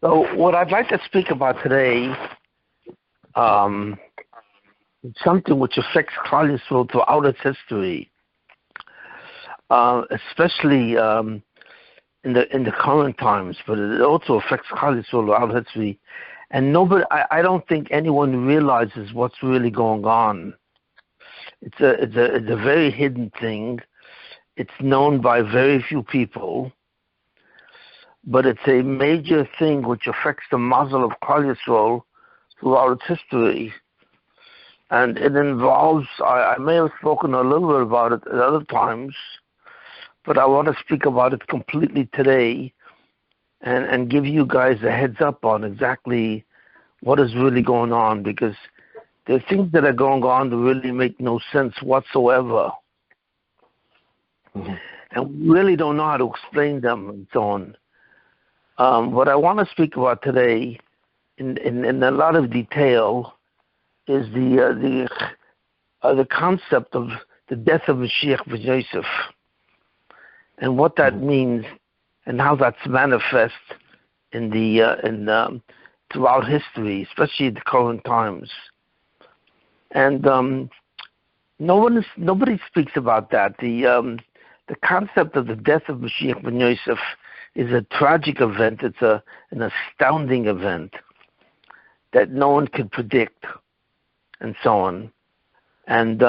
So what I'd like to speak about today is something which affects Klal Yisrael throughout its history, especially in the current times, but it also affects Klal Yisrael throughout history. And I don't think anyone realizes what's really going on. It's a very hidden thing. It's known by very few people, but it's a major thing which affects the mazel of Klal Yisrael throughout its history. And it involves, I may have spoken a little bit about it at other times, but I want to speak about it completely today and give you guys a heads up on exactly what is really going on, because there are things that are going on that really make no sense whatsoever. Mm-hmm. And we really don't know how to explain them and so on. What I want to speak about today in a lot of detail is the concept of the death of Mashiach ben Yosef and what that means and how that's manifest in throughout history, especially the current times. And nobody speaks about that. The concept of the death of Mashiach ben Yosef is a tragic event. It's an astounding event that no one could predict, and so on. And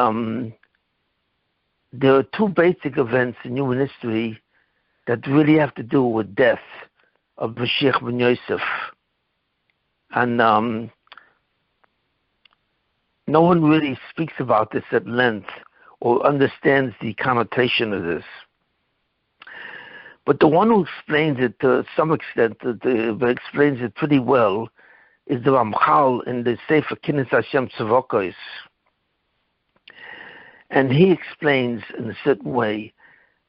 there are two basic events in human history that really have to do with death of Mashiach ben Yosef. And no one really speaks about this at length or understands the connotation of this. But the one who explains it to some extent, explains it pretty well, is the Ramchal in the Sefer Kinnis Hashem Tzavokos. And he explains in a certain way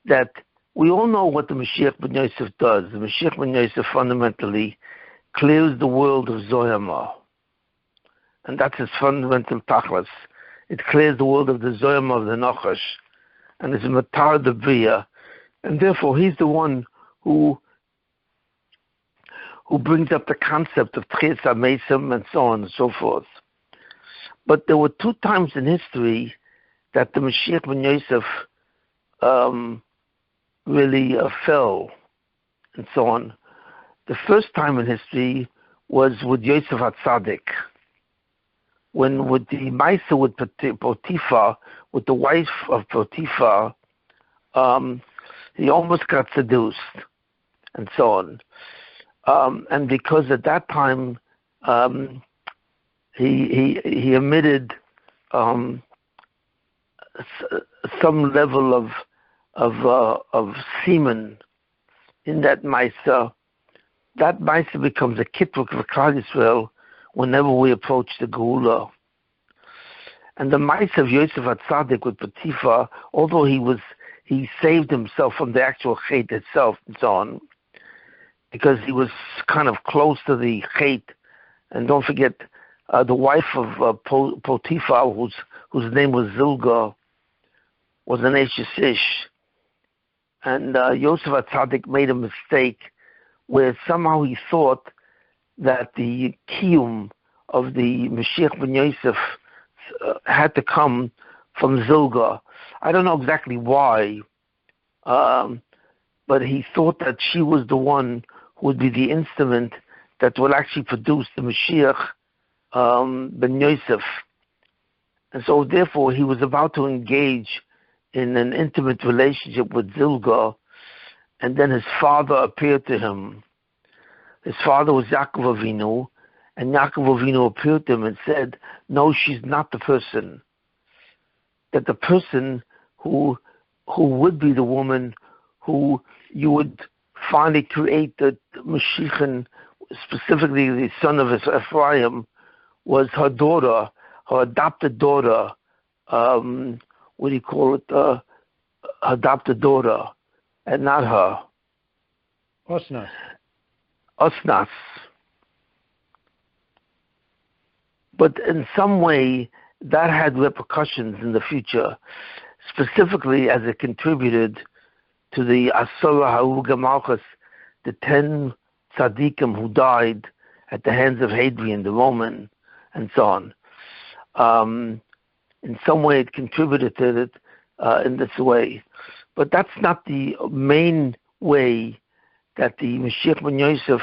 that we all know what the Mashiach ben Yosef does. The Mashiach ben Yosef fundamentally clears the world of Zoyama. And that's his fundamental tachlis. It clears the world of the Zoyama of the Nachash. And it's a matar the Bria. And therefore he's the one who brings up the concept of Tchias HaMesim and so on and so forth. But there were two times in history that the Mashiach ben Yosef really fell and so on. The first time in history was with Yosef HaTzadik, when with the Maisa with Potiphar, with the wife of Potiphar, he almost got seduced and so on. And because at that time he emitted some level of semen in that Maisa, that Maisa becomes a kitvuk for Klal Yisrael whenever we approach the Geulah. And the Maisa of Yosef HaTzadik with Potiphar, although he saved himself from the actual Chet itself and so on, because he was kind of close to the Chet. And don't forget, the wife of Potiphar, whose name was Zilga, was an Eshes Ish. And Yosef HaTzadik made a mistake where somehow he thought that the kiyum of the Mashiach ben Yosef had to come from Zilga. I don't know exactly why, but he thought that she was the one who would be the instrument that will actually produce the Mashiach ben Yosef. And so therefore he was about to engage in an intimate relationship with Zilga, and then his father appeared to him. His father was Yaakov Avinu, and Yaakov Avinu appeared to him and said, no, she's not the person. That the person who would be the woman who you would finally create the Mashiach, specifically the son of Ephraim, was her daughter, her adopted daughter, what do you call it, adopted daughter, and not her. Osnas. But in some way, that had repercussions in the future, specifically as it contributed to the Asura Ha'uga Malchus, the 10 tzaddikim who died at the hands of Hadrian the Roman, and so on. In some way, it contributed to it in this way, but that's not the main way that the Mashiach ben Yosef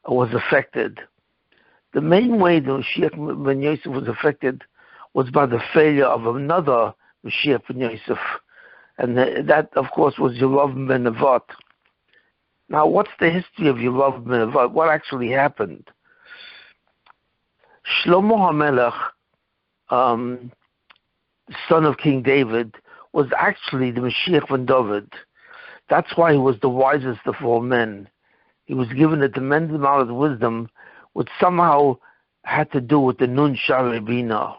was affected. The main way the Mashiach ben Yosef was affected was by the failure of another Mashiach ben Yosef, and that, of course, was Yerav ben Nevat. Now, what's the history of Yerav ben Nevat? What actually happened? Shlomo HaMelech, son of King David, was actually the Mashiach ben David. That's why he was the wisest of all men. He was given a tremendous amount of wisdom, which somehow had to do with the Nun Shari Bina,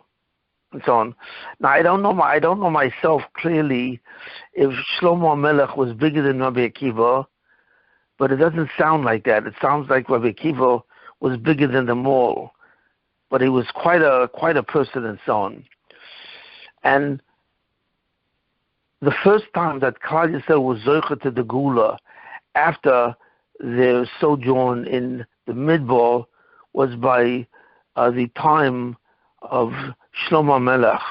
and so on. Now, I don't know myself clearly if Shlomo HaMelech was bigger than Rabbi Akiva, but it doesn't sound like that. It sounds like Rabbi Akiva was bigger than them all, but he was quite a person, and so on. And the first time that Klal Yisrael was zocher to the Geulah after their sojourn in the Midbar was by the time of Shlomo HaMelech.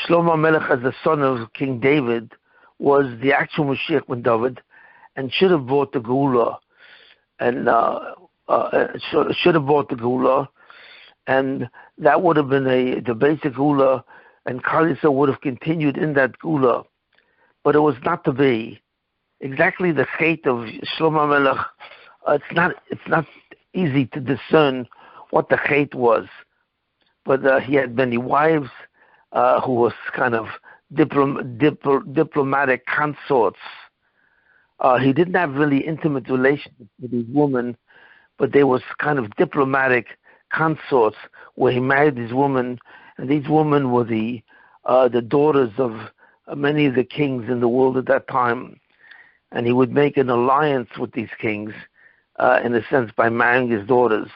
Shlomo HaMelech, as the son of King David, was the actual Mashiach ben David, and should have brought the Geulah, and should have brought the Geulah, and that would have been the basic Geulah, and Klal Yisrael would have continued in that Geulah, but it was not to be. Exactly the fate of Shlomo HaMelech, it's not easy to discern what the fate was, but he had many wives who was kind of diplomatic consorts. He didn't have really intimate relations with these women, but they was kind of diplomatic consorts where he married these women, and these women were the daughters of many of the kings in the world at that time, and he would make an alliance with these kings, in a sense, by marrying his daughters.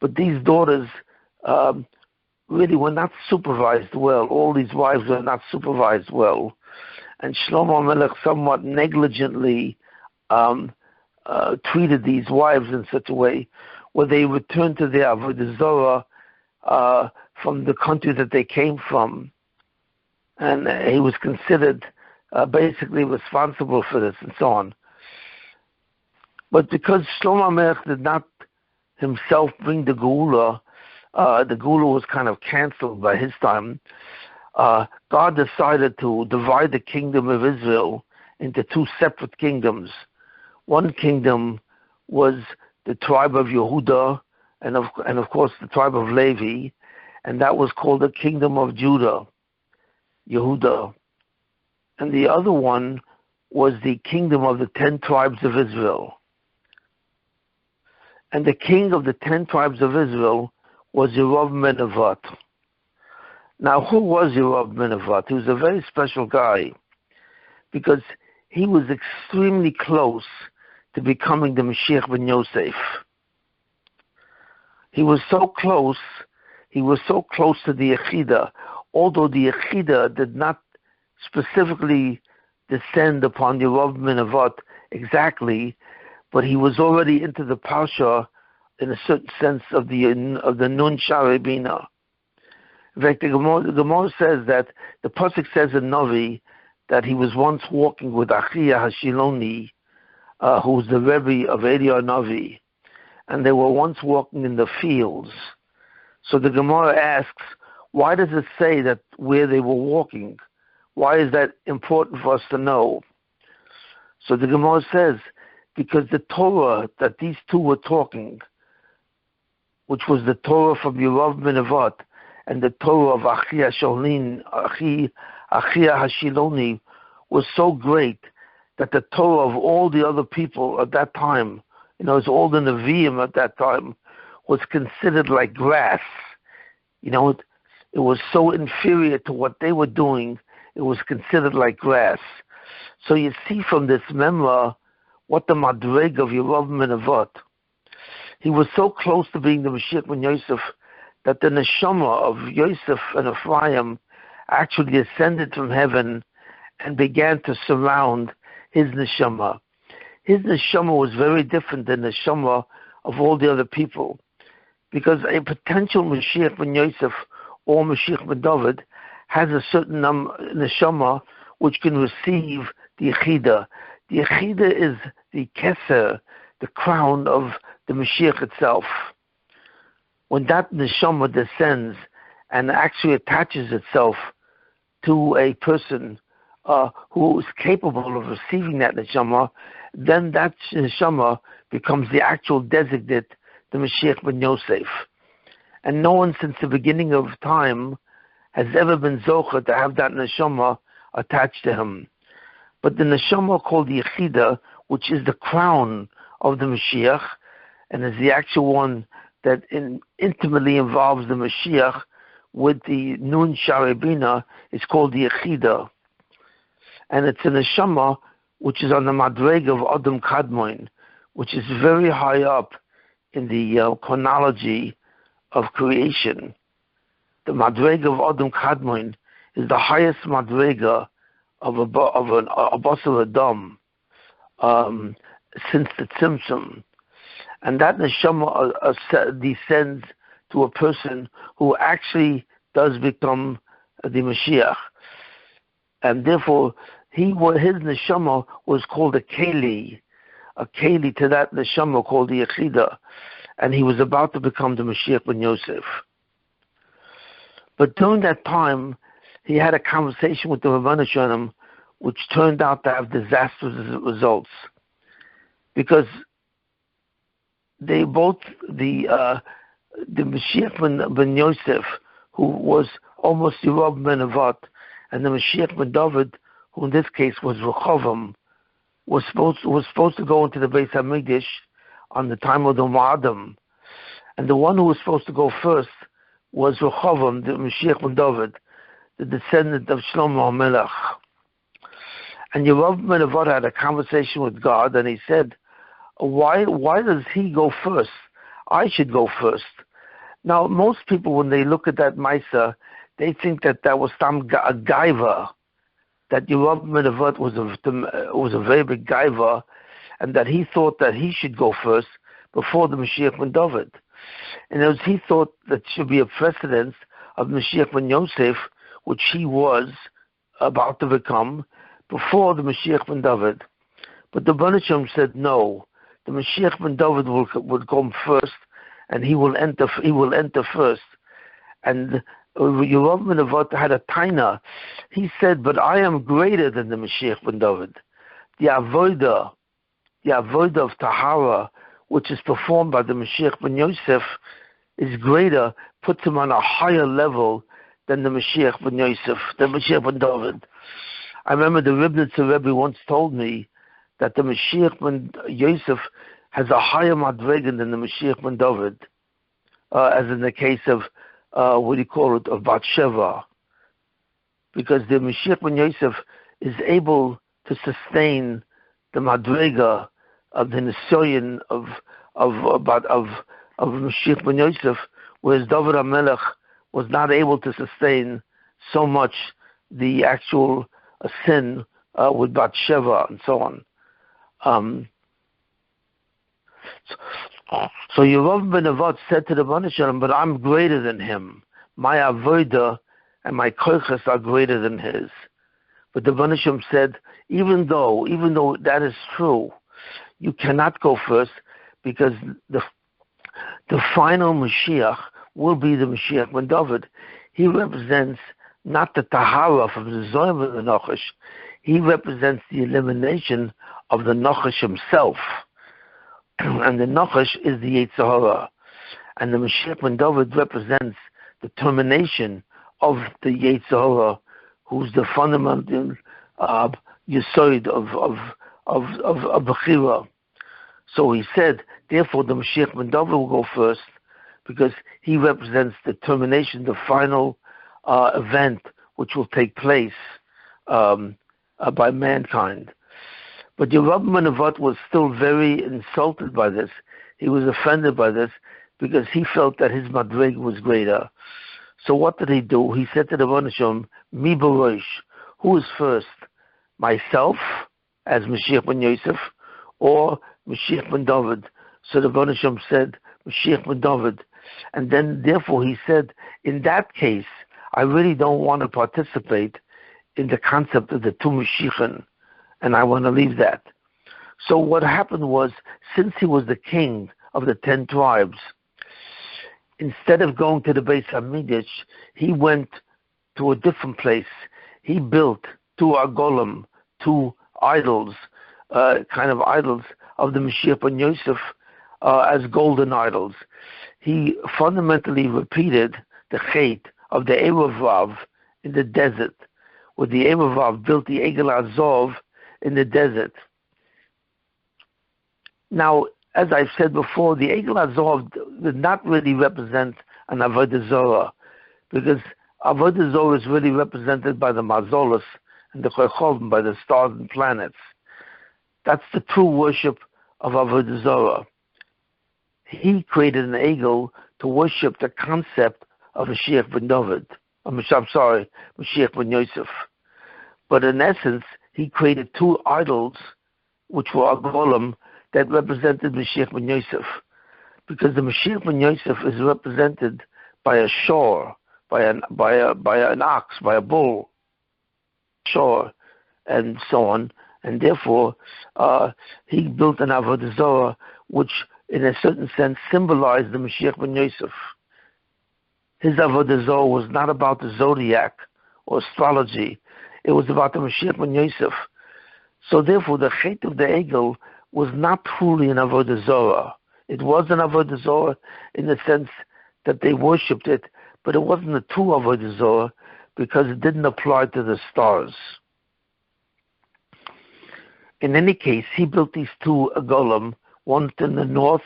But these daughters really were not supervised well. All these wives were not supervised well, and Shlomo HaMelech somewhat negligently treated these wives in such a way where they returned to their avodah zarah from the country that they came from, and he was considered basically responsible for this, and so on. But because Shlomo HaMelech did not himself bring the Geulah was kind of canceled by his time. God decided to divide the kingdom of Israel into two separate kingdoms. One kingdom was the tribe of Yehuda, and of course the tribe of Levi, and that was called the kingdom of Judah, Yehuda. And the other one was the kingdom of the 10 tribes of Israel. And the king of the 10 tribes of Israel was Yerav ben Nevat. Now, who was Yerav ben Nevat? He was a very special guy because he was extremely close to becoming the Mashiach ben Yosef. He was so close to the Yechidah, although the Yechidah did not specifically descend upon Yerav ben Nevat exactly, but he was already into the Parsha in a certain sense of the Nun Shari Bina. In fact, the Gemara says that the pasuk says in Navi that he was once walking with Achia Hashiloni, who was the Rebbe of Eliyahu Navi, and they were once walking in the fields. So the Gemara asks, why does it say that where they were walking? Why is that important for us to know? So the Gemara says, because the Torah that these two were talking, which was the Torah from Yerav ben Nevat and the Torah of Achia Hashiloni, was so great that the Torah of all the other people at that time, it's all the Nevi'im at that time, was considered like grass. It was so inferior to what they were doing, it was considered like grass. So you see from this memra what the madreg of Yerav ben Nevat. He was so close to being the Mashiach ben Yosef that the neshama of Yosef and Ephraim actually ascended from heaven and began to surround his neshama. his neshama was very different than the neshama of all the other people, because a potential Mashiach ben Yosef or Mashiach ben David has a certain neshama which can receive the Yechida. The Yechida is the Kesser, the crown of the Mashiach itself. When that neshama descends and actually attaches itself to a person who is capable of receiving that neshama, then that neshama becomes the actual designate, the Mashiach ben Yosef. And no one since the beginning of time has ever been zocher to have that neshama attached to him. But the neshama called the Yechida, which is the crown of the Mashiach, and is the actual one that intimately involves the Mashiach with the Nun Sharabina, is called the Yechida. And it's a neshama which is on the madrega of Adam Kadmon, which is very high up in the chronology of creation. The madrega of Adam Kadmon is the highest madrega of a Basar Adam since the Tzimtzum. And that neshama descends to a person who actually does become the Mashiach. And therefore, his neshama was called a keli to that neshama called the Yechida. And he was about to become the Mashiach ben Yosef. But during that time, he had a conversation with the Rabbi Shalom, which turned out to have disastrous results. Because they both, the Mashiach ben Yosef, who was almost Yerub ben Avat, and the Mashiach ben David, who in this case was Rechovam, was supposed to go into the Beis HaMikdash on the time of the Ma'adim. And the one who was supposed to go first was Rechovam, the Mashiach ben David, the descendant of Shlomo HaMelech. And Yerub ben Avat had a conversation with God, and he said, why does he go first? I should go first. Now, most people, when they look at that Maisa, they think that was some gaiva, that Yerub ben Avat was a very big gaiva, and that he thought that he should go first before the Mashiach ben David. And as he thought that should be a precedence of Mashiach ben Yosef, which he was about to become before the Mashiach ben David. But the Rebbe said no. The Mashiach ben David would come first, and he will enter first. And Yerub ben Avat had a taina. He said, "But I am greater than the Mashiach ben David. The avodah of Tahara, which is performed by the Mashiach ben Yosef, is greater, puts him on a higher level than the Mashiach ben Yosef, the Mashiach ben David." I remember the Ribnitzer Rebbe once told me that the Mashiach ben Yosef has a higher madrega than the Mashiach ben David, as in the case of, of Bathsheba. Because the Mashiach ben Yosef is able to sustain the madrega of the Nisoyan of Mashiach ben Yosef, whereas David HaMelech was not able to sustain so much the actual sin with Bathsheba and so on. So Yerub ben Avat said to the Rebbe Shalom, "But I'm greater than him. My avodah and my koiches are greater than his." But the Rebbe Shalom said, even though that is true, you cannot go first, because the final Mashiach will be the Mashiach ben David. He represents not the Tahara from the Zoyim of the Nachash. He represents the elimination of the Nachash himself. And the Nachash is the Yetzer Hara. And the Mashiach ben David represents the termination of the Yetzer Hara, who's the fundamental Yesod of Bechira. So he said, therefore the Mashiach ben David will go first, because he represents the termination, the final event which will take place by mankind. But Yerub ben Avat was still very insulted by this. He was offended by this, because he felt that his madrig was greater. So what did he do? He said to the Rebbe Shalom, "Mi b'rosh, who is first? Myself, as Mashiach ben Yosef, or Mashiach ben David. So the Rebbeinu Shem said Mashiach ben David, and then therefore he said, in that case, I really don't want to participate in the concept of the two Mashiachim, and I want to leave that. So what happened was, since he was the king of the 10 tribes, instead of going to the Beis HaMikdash, he went to a different place. He built 2 agolim, 2 idols, kind of idols of the Mashiach ben Yosef, as golden idols. He fundamentally repeated the chait of the Erev Rav in the desert, where the Erev Rav built the Egel Azov in the desert. Now, as I've said before, the Egel Azov did not really represent an Avodah Zorah, because Avodah Zorah is really represented by the Mazolos and the Chochovim, by the stars and planets. That's the true worship of Avodah Zorah. He created an Egel to worship the concept of Mashiach ben David. Mashiach ben Yosef. But in essence, he created 2 idols, which were agolim, that represented Mashiach ben Yosef. Because the Mashiach ben Yosef is represented by a shor, by an ox, by a bull, shor, and so on. And therefore, he built an Avodah Zorah, which in a certain sense symbolized the Mashiach ben Yosef. His Avodah Zorah was not about the zodiac or astrology. It was about the Mashiach ben Yosef. So therefore, the chait of the Egel was not truly an Avodah Zorah. It was an Avodah Zorah in the sense that they worshipped it, but it wasn't a true Avodah Zorah because it didn't apply to the stars. In any case, he built these 2 agolim, one in the north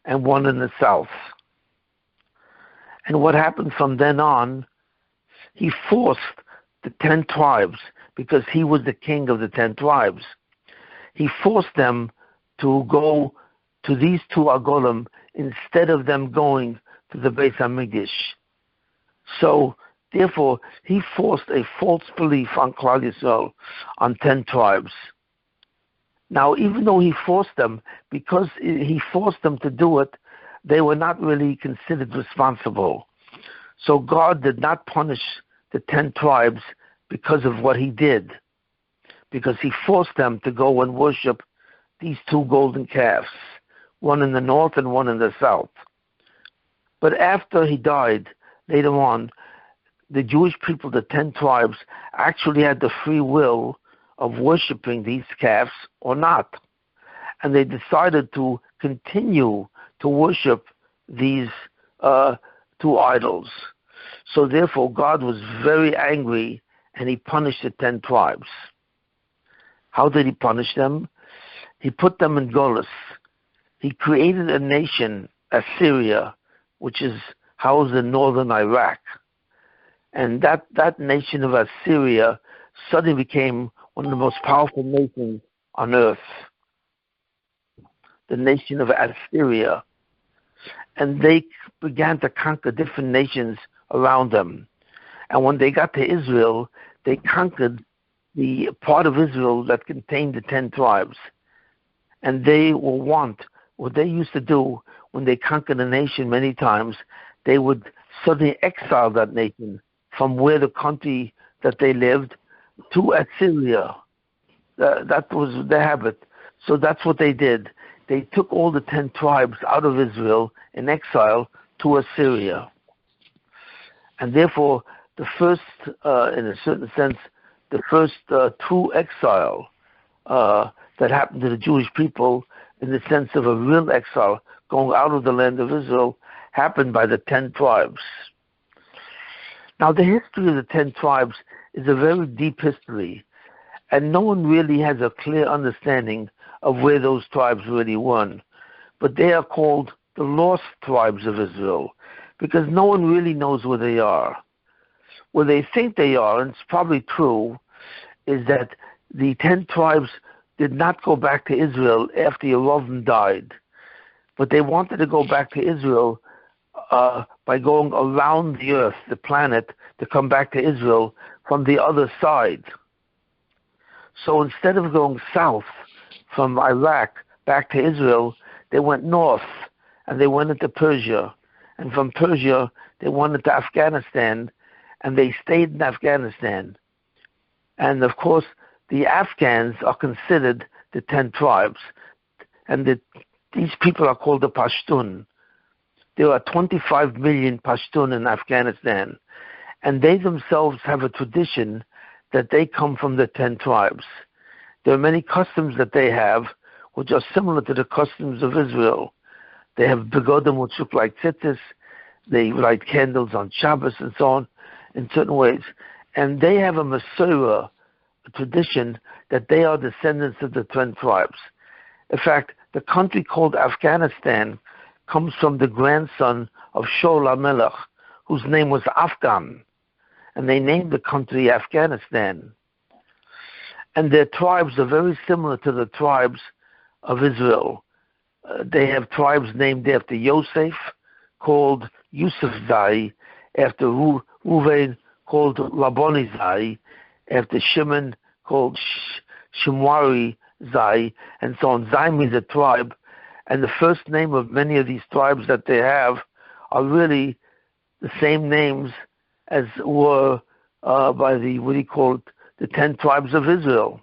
and one in the south. And what happened from then on, he forced the 10 tribes, because he was the king of the 10 tribes. He forced them to go to these 2 agolim instead of them going to the Beis HaMikdash. So, therefore, he forced a false belief on Klal Yisrael, on 10 tribes. Now, even though he forced them, because he forced them to do it, they were not really considered responsible. So God did not punish the 10 tribes because of what he did, because he forced them to go and worship these 2 golden calves, one in the north and one in the south. But after he died, later on, the Jewish people, the 10 tribes, actually had the free will of worshiping these calves or not. And they decided to continue to worship these 2 idols. So therefore, God was very angry and he punished the 10 tribes. How did he punish them? He put them in Geulah. He created a nation, Assyria, which is housed in northern Iraq. And that nation of Assyria suddenly became one of the most powerful nations on earth. The nation of Assyria. And they began to conquer different nations around them. And when they got to Israel, they conquered the part of Israel that contained the 10 tribes. And they will want, what they used to do when they conquered a nation many times, they would suddenly exile that nation from where the country that they lived to Assyria. That was their habit. So that's what they did. They took all the 10 tribes out of Israel in exile to Assyria. And therefore, the first, in a certain sense, the first true exile that happened to the Jewish people, in the sense of a real exile, going out of the land of Israel, happened by the 10 tribes. Now, the history of the 10 tribes is a very deep history, and no one really has a clear understanding of where those tribes really were. But they are called the lost tribes of Israel, because no one really knows where they are. Where they think they are, and it's probably true, is that the 10 tribes did not go back to Israel after Yerovim died, but they wanted to go back to Israel by going around the earth, the planet, to come back to Israel from the other side. So instead of going south from Iraq back to Israel, they went north, and they went into Persia. And from Persia, they went into Afghanistan, and they stayed in Afghanistan. And of course, the Afghans are considered the 10 tribes. And these people are called the Pashtun. There are 25 million Pashtun in Afghanistan. And they themselves have a tradition that they come from the 10 tribes. There are many customs that they have which are similar to the customs of Israel. They have begodim which look like tzitzis. They light candles on Shabbos and so on in certain ways. And they have a Masorah, a tradition that they are descendants of the 10 tribes. In fact, the country called Afghanistan comes from the grandson of Shaul HaMelech, whose name was Afghan. And they named the country Afghanistan. And their tribes are very similar to the tribes of Israel. They have tribes named after Yosef, called Yusuf Zai, after Ruvain, called Laboni Zai, after Shimon, called Shimwari Zai, and so on. Zai means a tribe, and the first name of many of these tribes that they have are really the same names as were by the 10 tribes of Israel.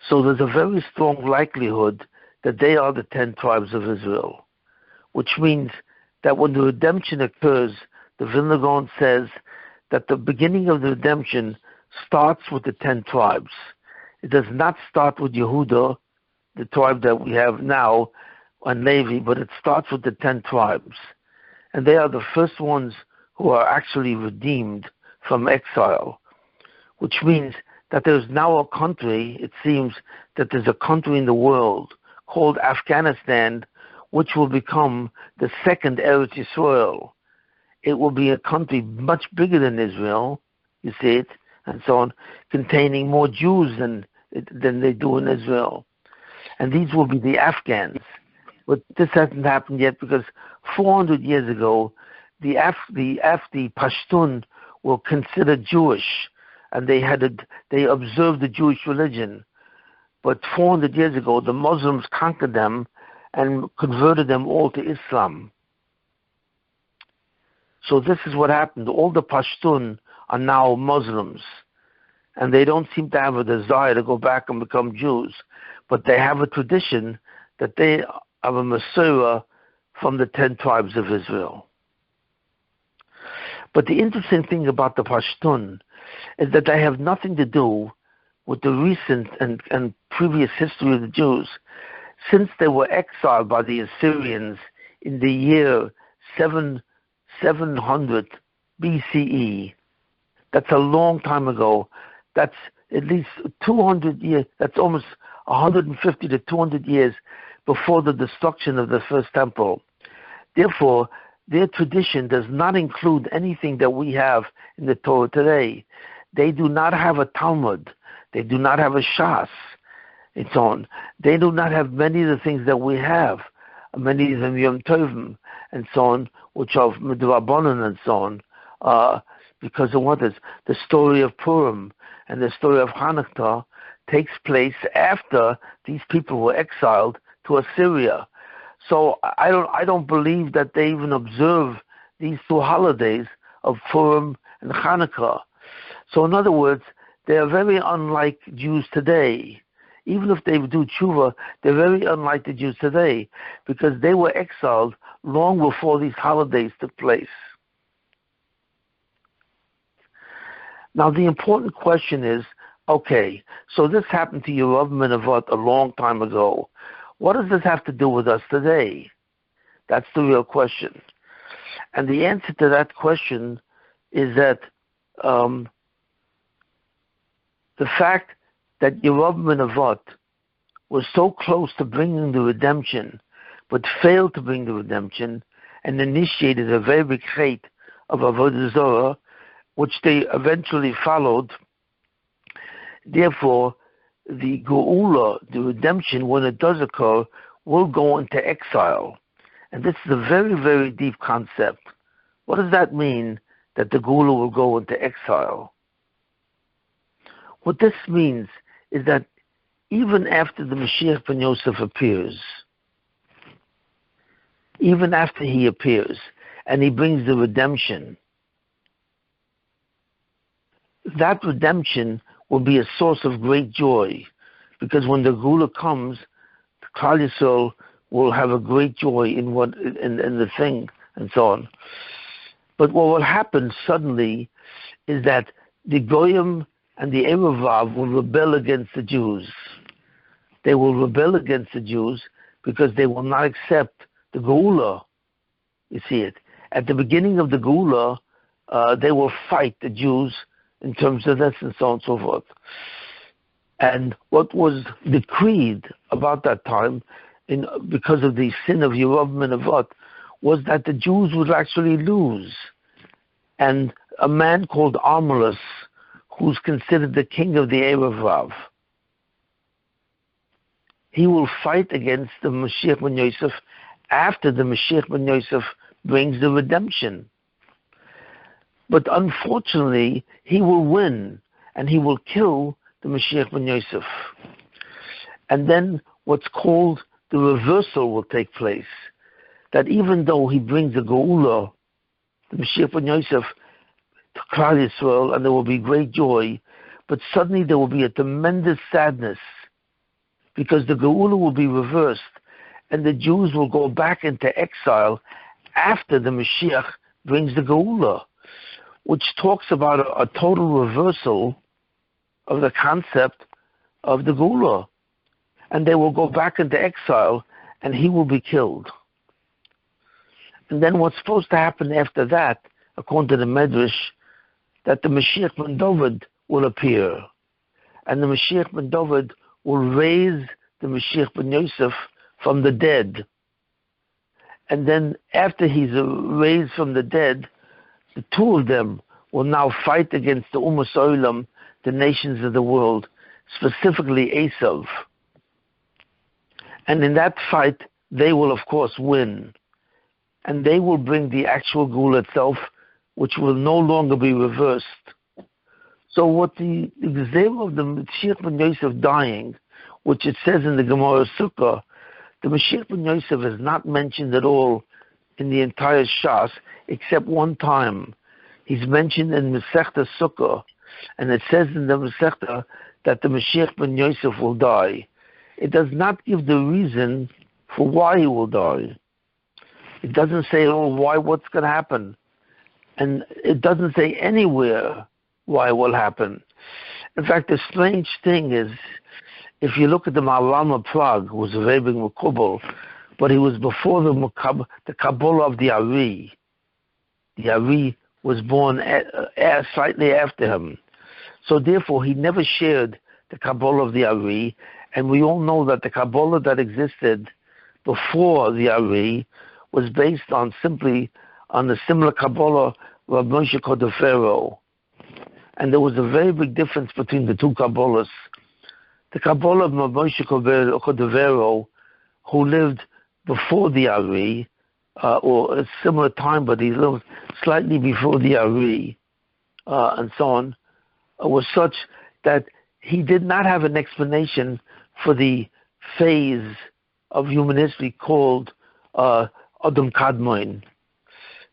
So there's a very strong likelihood that they are the 10 tribes of Israel, which means that when the redemption occurs, the Vilna Gaon says that the beginning of the redemption starts with the 10 tribes. It does not start with Yehuda, the tribe that we have now, and Levi, but it starts with the 10 tribes. And they are the first ones who are actually redeemed from exile, which means that there's now a country, it seems that there's a country in the world called Afghanistan, which will become the second Eretz Yisrael. It will be a country much bigger than Israel, you see it, and so on, containing more Jews than they do in Israel. And these will be the Afghans. But this hasn't happened yet because 400 years ago, the Pashtun were considered Jewish, and they observed the Jewish religion. But 400 years ago, the Muslims conquered them and converted them all to Islam. So this is what happened. All the Pashtun are now Muslims, and they don't seem to have a desire to go back and become Jews, but they have a tradition that they have a Masorah from the 10 tribes of Israel. But the interesting thing about the Pashtun is that they have nothing to do with the recent and previous history of the Jews. Since they were exiled by the Assyrians in the year 700 BCE, that's a long time ago. That's at least 200 years, that's almost 150 to 200 years before the destruction of the first temple. Therefore, their tradition does not include anything that we have in the Torah today. They do not have a Talmud. They do not have a Shas. And so on. They do not have many of the things that we have, many of them Yom Tovim and so on, which are Midrabanan and so on, because of what is the story of Purim and the story of Hanukkah takes place after these people were exiled to Assyria. So I don't believe that they even observe these two holidays of Purim and Hanukkah. So in other words, they are very unlike Jews today. Even if they do tshuva, they're very unlike the Jews today because they were exiled long before these holidays took place. Now the important question is, okay, so this happened to Yerub Menavot a long time ago. What does this have to do with us today? That's the real question. And the answer to that question is that the fact that Yerub Menavot was so close to bringing the redemption, but failed to bring the redemption, and initiated a very big hate of Avodah Zorah, which they eventually followed. Therefore, the Geulah, the redemption, when it does occur, will go into exile. And this is a very, very deep concept. What does that mean, that the Geulah will go into exile? What this means is that even after the Mashiach ben Yosef appears, even after he appears and he brings the redemption, that redemption will be a source of great joy, because when the Geulah comes, the Klal Yisrael will have a great joy in the thing and so on. But what will happen suddenly is that the Goyim and the Erevav will rebel against the Jews. They will rebel against the Jews because they will not accept the Geulah. You see it. At the beginning of the Geulah, they will fight the Jews in terms of this and so on and so forth. And what was decreed about that time, because of the sin of Yerovam and Nevat, was that the Jews would actually lose. And a man called Armulus, who's considered the king of the Erevav, he will fight against the Mashiach ben Yosef after the Mashiach ben Yosef brings the redemption. But unfortunately, he will win, and he will kill the Mashiach ben Yosef. And then what's called the reversal will take place, that even though he brings the Geulah, the Mashiach ben Yosef, to Klal Yisrael, and there will be great joy, but suddenly there will be a tremendous sadness, because the Geulah will be reversed, and the Jews will go back into exile after the Mashiach brings the Geulah, which talks about a total reversal of the concept of the Geulah. And they will go back into exile, and he will be killed. And then what's supposed to happen after that, according to the Medrash, that the Mashiach ben David will appear. And the Mashiach ben David will raise the Mashiach ben Yosef from the dead. And then after he's raised from the dead, the two of them will now fight against the Umas Olam, the nations of the world, specifically Esav. And in that fight, they will of course win. And they will bring the actual Geulah itself, which will no longer be reversed. So what the example of the Mashiach ben Yosef dying, which it says in the Gemara Sukkah, the Mashiach ben Yosef is not mentioned at all in the entire Shas, except one time. He's mentioned in Masechta Sukkah, and it says in the Masechta that the Mashiach ben Yosef will die. It does not give the reason for why he will die. It doesn't say, what's going to happen. And it doesn't say anywhere why it will happen. In fact, the strange thing is, if you look at the Maharam of Prague, who was a very big Mekubal, but he was before the Kabbalah of the Ari. The Ari was born slightly after him. So therefore, he never shared the Kabbalah of the Ari, and we all know that the Kabbalah that existed before the Ari was based on the similar Kabbalah of Moshe Cordovero. And there was a very big difference between the two Kabbalahs. The Kabbalah of Moshe Cordovero, who lived before the Ari, or a similar time, but he lived slightly before the Ari, and so on, was such that he did not have an explanation for the phase of human history called Adam Kadmon.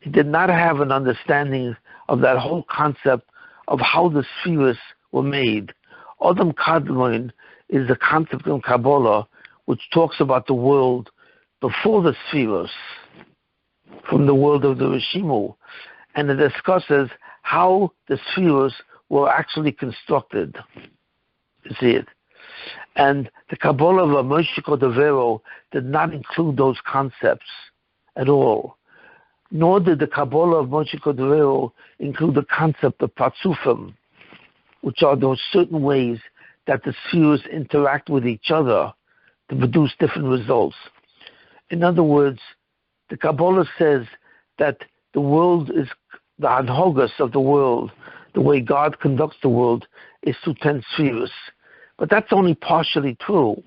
He did not have an understanding of that whole concept of how the spheres were made. Adam Kadmon is the concept in Kabbalah which talks about the world before the spheres, from the world of the Rishimu, and it discusses how the spheres were actually constructed. You see it? And the Kabbalah of Moshe Cordovero did not include those concepts at all. Nor did the Kabbalah of Moshe Cordovero include the concept of Patzufim, which are those certain ways that the spheres interact with each other to produce different results. In other words, the Kabbalah says that the world is, the Hanhogas of the world, the way God conducts the world, is through 10 spheres. But that's only partially true.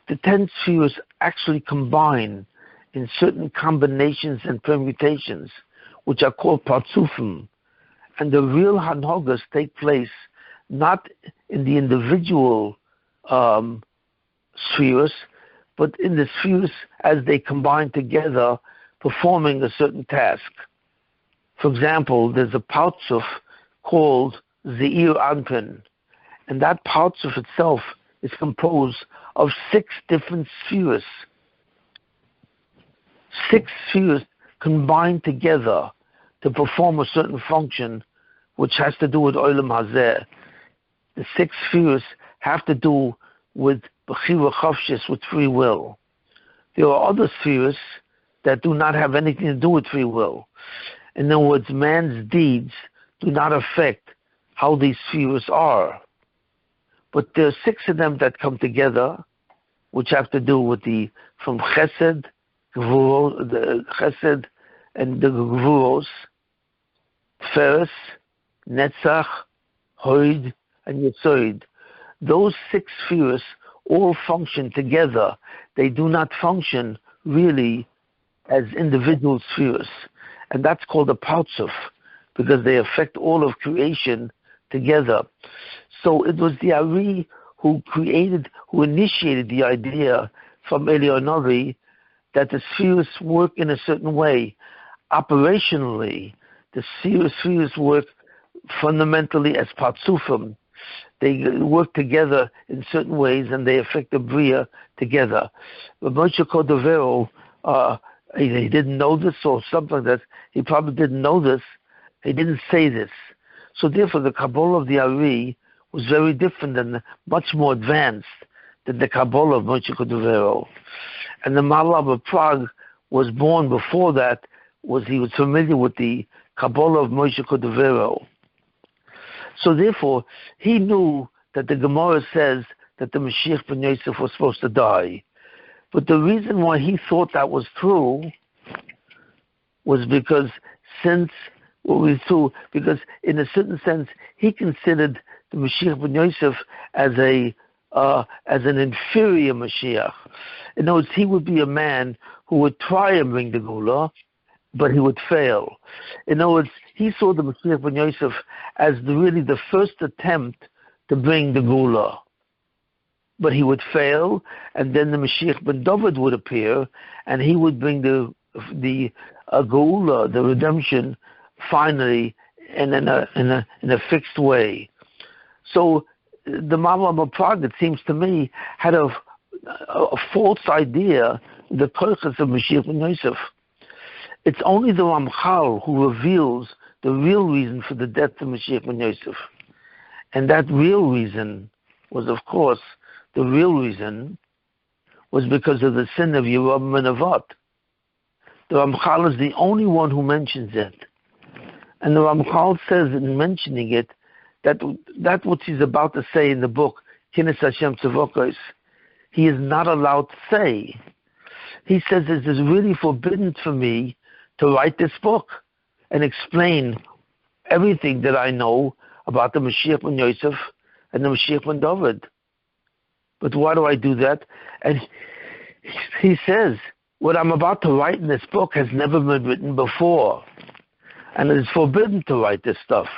The 10 spheres actually combine in certain combinations and permutations, which are called Patzufim. And the real Hanhogas take place not in the individual spheres, but in the spheres as they combine together, performing a certain task. For example, there's a Partzuf called Zeir Anpin, and that Partzuf itself is composed of 6 different spheres. 6 spheres combined together to perform a certain function which has to do with Olam Hazeh. The 6 spheres have to do with Bechira Chavshis, with free will. There are other spheres that do not have anything to do with free will. In other words, man's deeds do not affect how these spheres are. But there are 6 of them that come together, which have to do with from Chesed, the Chesed and the Gvuros, Tferes, Netzach, Hoid, and Yesod. Those 6 spheres all function together. They do not function really as individual spheres. And that's called a Partzuf, because they affect all of creation together. So it was the Ari who initiated the idea from Eliyahu Navi that the spheres work in a certain way. Operationally, the spheres work fundamentally as Partzufim. They work together in certain ways, and they affect the Bria together. But Moshe Cordovero, he didn't know this, or something that he probably didn't know this. He didn't say this. So therefore, the Kabbalah of the Ari was very different and much more advanced than the Kabbalah of Moshe Cordovero. And the Malab of Prague was born before that. He was familiar with the Kabbalah of Moshe Cordovero. So therefore, he knew that the Gemara says that the Mashiach ben Yosef was supposed to die. But the reason why he thought that was true was because because in a certain sense, he considered the Mashiach ben Yosef as an inferior Mashiach. In other words, he would be a man who would try and bring the Geulah, but he would fail. In other words, he saw the Mashiach ben Yosef as really the first attempt to bring the Geulah. But he would fail, and then the Mashiach ben David would appear, and he would bring the Geulah, the redemption, finally, and in a fixed way. So the Malbim of Prague, it seems to me, had a false idea, the purpose of Mashiach ben Yosef. It's only the Ramchal who reveals the real reason for the death of Mashiach ben Yosef. And that real reason was, of course, was because of the sin of Yerubim and Avat. The Ramchal is the only one who mentions it. And the Ramchal says in mentioning it, that what he's about to say in the book, Kinnis Hashem Tzavokos, he is not allowed to say. He says it is really forbidden for me to write this book and explain everything that I know about the Mashiach ben Yosef and the Mashiach ben David. But why do I do that? And he says, what I'm about to write in this book has never been written before. And it is forbidden to write this stuff.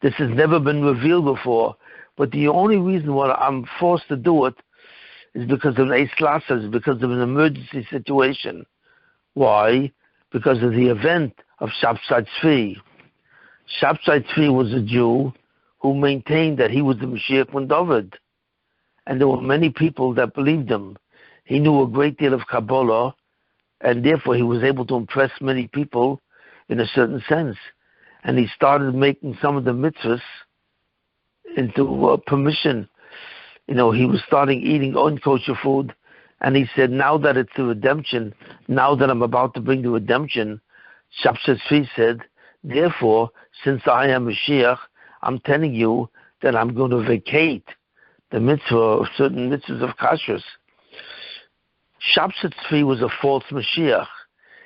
This has never been revealed before. But the only reason why I'm forced to do it is because of an Eislasa, because of an emergency situation. Why? Because of the event of Shabtai Tzvi. Shabtai Tzvi was a Jew who maintained that he was the Mashiach ben David. And there were many people that believed him. He knew a great deal of Kabbalah, and therefore he was able to impress many people in a certain sense. And he started making some of the mitzvahs into permission. He was starting eating unkosher food, and he said, now that it's the redemption, now that I'm about to bring the redemption, Shabtai Tzvi said, therefore, since I am Mashiach, I'm telling you that I'm going to vacate the mitzvah of certain mitzvahs of kashrus. Shabtai Tzvi was a false Mashiach,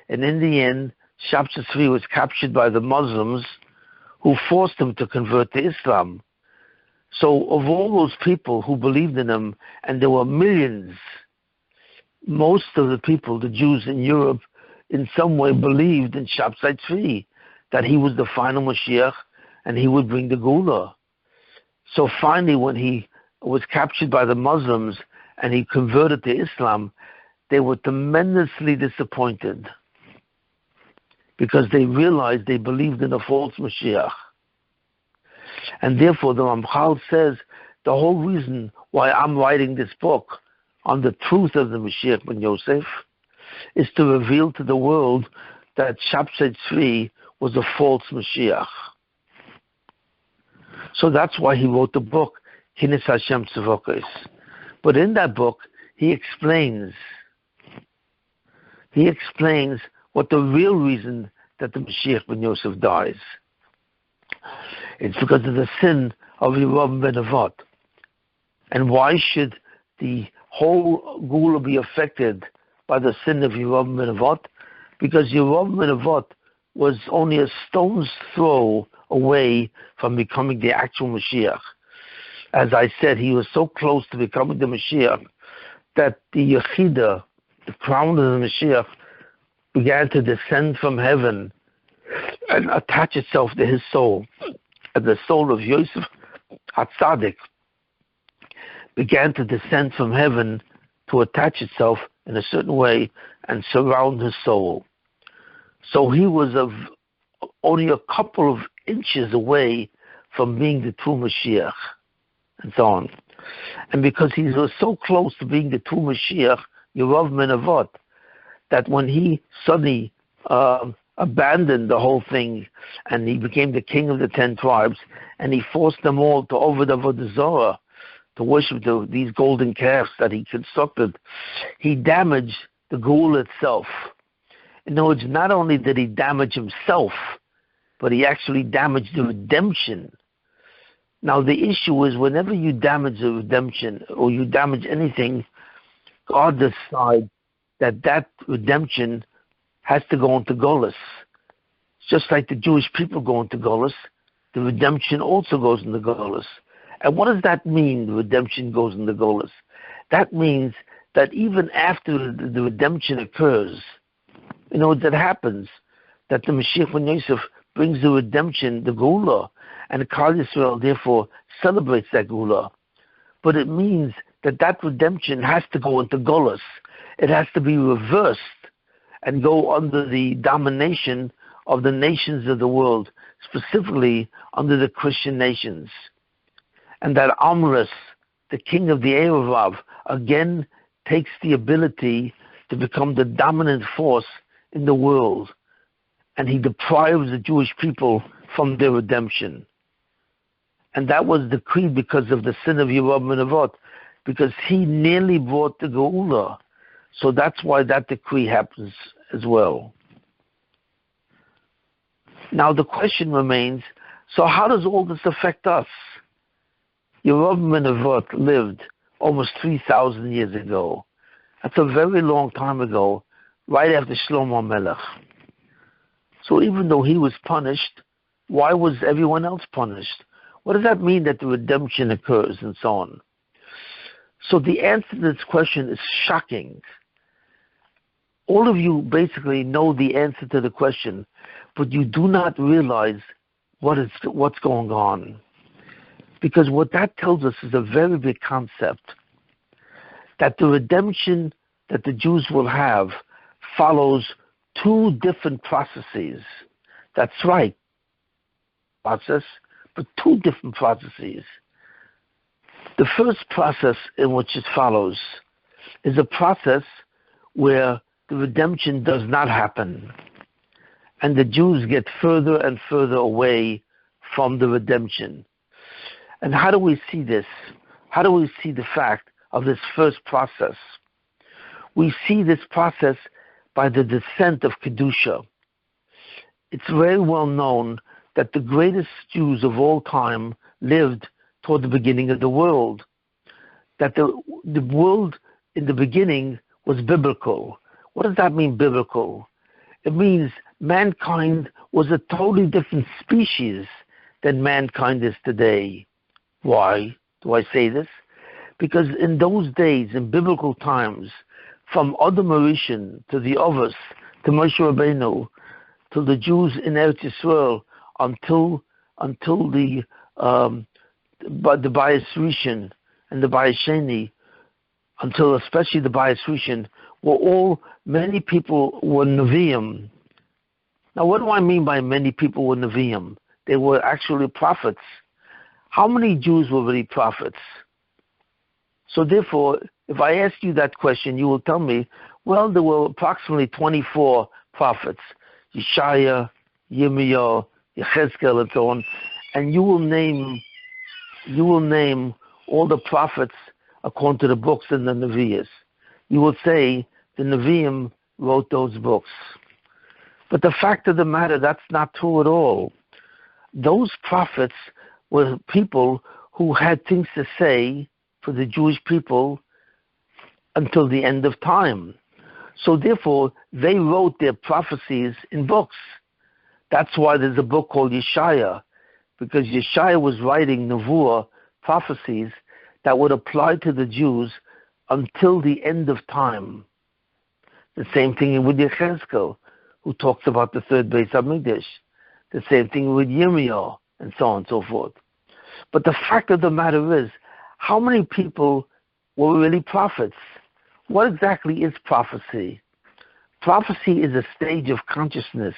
and in the end, Shabtai Tzvi was captured by the Muslims who forced him to convert to Islam. So of all those people who believed in him, and there were millions, most of the people, the Jews in Europe, in some way believed in Shabtai Tzvi, that he was the final Mashiach and he would bring the Geulah. So finally, when he was captured by the Muslims and he converted to Islam, they were tremendously disappointed because they realized they believed in a false Mashiach. And therefore the Ramchal says the whole reason why I'm writing this book on the truth of the Mashiach ben Yosef is to reveal to the world that Shabtai Tzvi was a false Mashiach. So that's why he wrote the book, Kinis Hashem Tzavokos. But in that book, he explains what the real reason that the Mashiach ben Yosef dies. It's because of the sin of Yerovam ben Nevat. And why should the whole Geulah be affected by the sin of Yerovam ben Nevat? Because Yerovam ben Nevat was only a stone's throw away from becoming the actual Mashiach. As I said, he was so close to becoming the Mashiach that the Yechidah, the crown of the Mashiach, began to descend from heaven and attach itself to his soul. And the soul of Yosef HaTzadik began to descend from heaven to attach itself in a certain way and surround his soul. So he was only a couple of inches away from being the true Mashiach, and so on. And because he was so close to being the true Mashiach, Yerovam ben Nevat, that when he suddenly abandoned the whole thing and he became the king of the 10 tribes and he forced them all to over the Avodah Zarah, to worship these golden calves that he constructed, he damaged the Geulah itself. In other words, not only did he damage himself, but he actually damaged the redemption. Now the issue is whenever you damage the redemption or you damage anything, God decides that redemption has to go into Golus. Just like the Jewish people go into Golus, the redemption also goes into Golus. And what does that mean, the redemption goes into Golus? That means that even after the redemption occurs, that happens, that the Mashiach ben Yosef brings the redemption, the Geulah, and Klal Yisrael therefore celebrates that Geulah. But it means that redemption has to go into Golus. It has to be reversed and go under the domination of the nations of the world, specifically under the Christian nations. And that Amras, the king of the Erevav, again takes the ability to become the dominant force in the world. And he deprives the Jewish people from their redemption. And that was decreed because of the sin of Yerovam ben Nevat, because he nearly brought the Geulah. So that's why that decree happens as well. Now the question remains, so how does all this affect us? Yerovam ben Nevat lived almost 3,000 years ago. That's a very long time ago, right after Shlomo Melech. So even though he was punished, why was everyone else punished? What does that mean that the redemption occurs and so on? So the answer to this question is shocking. All of you basically know the answer to the question, but you do not realize what's going on. Because what that tells us is a very big concept, that the redemption that the Jews will have follows two different processes. That's right, process, but two different processes. The first process in which it follows is a process where the redemption does not happen, and the Jews get further and further away from the redemption. And how do we see this? How do we see the fact of this first process? We see this process by the descent of Kedusha. It's very well known that the greatest Jews of all time lived toward the beginning of the world. That the world in the beginning was biblical. What does that mean, biblical? It means mankind was a totally different species than mankind is today. Why do I say this? Because in those days, in biblical times, from Adam Rishon to the Avos, to Moshe Rabbeinu, to the Jews in Eretz Yisrael, until the Bayis Rishon, and the Bayis Sheni, until especially the Bayis Rishon, many people were Nevi'im. Now, what do I mean by many people were Nevi'im? They were actually prophets. How many Jews were really prophets? So therefore, if I ask you that question, you will tell me, well, there were approximately 24 prophets, Yeshaya, Yirmiyahu, Yechezkel, and so on, and you will name all the prophets according to the books in the Nevi'im. You will say the Nevi'im wrote those books. But the fact of the matter, that's not true at all. Those prophets were people who had things to say for the Jewish people until the end of time. So therefore, they wrote their prophecies in books. That's why there's a book called Yeshaya, because Yeshaya was writing Nevuah prophecies that would apply to the Jews until the end of time. The same thing with Yechezkel, who talks about the third Beis HaMikdash. The same thing with Yirmiyahu, and so on and so forth. But the fact of the matter is, how many people were really prophets? What exactly is prophecy? Prophecy is a stage of consciousness,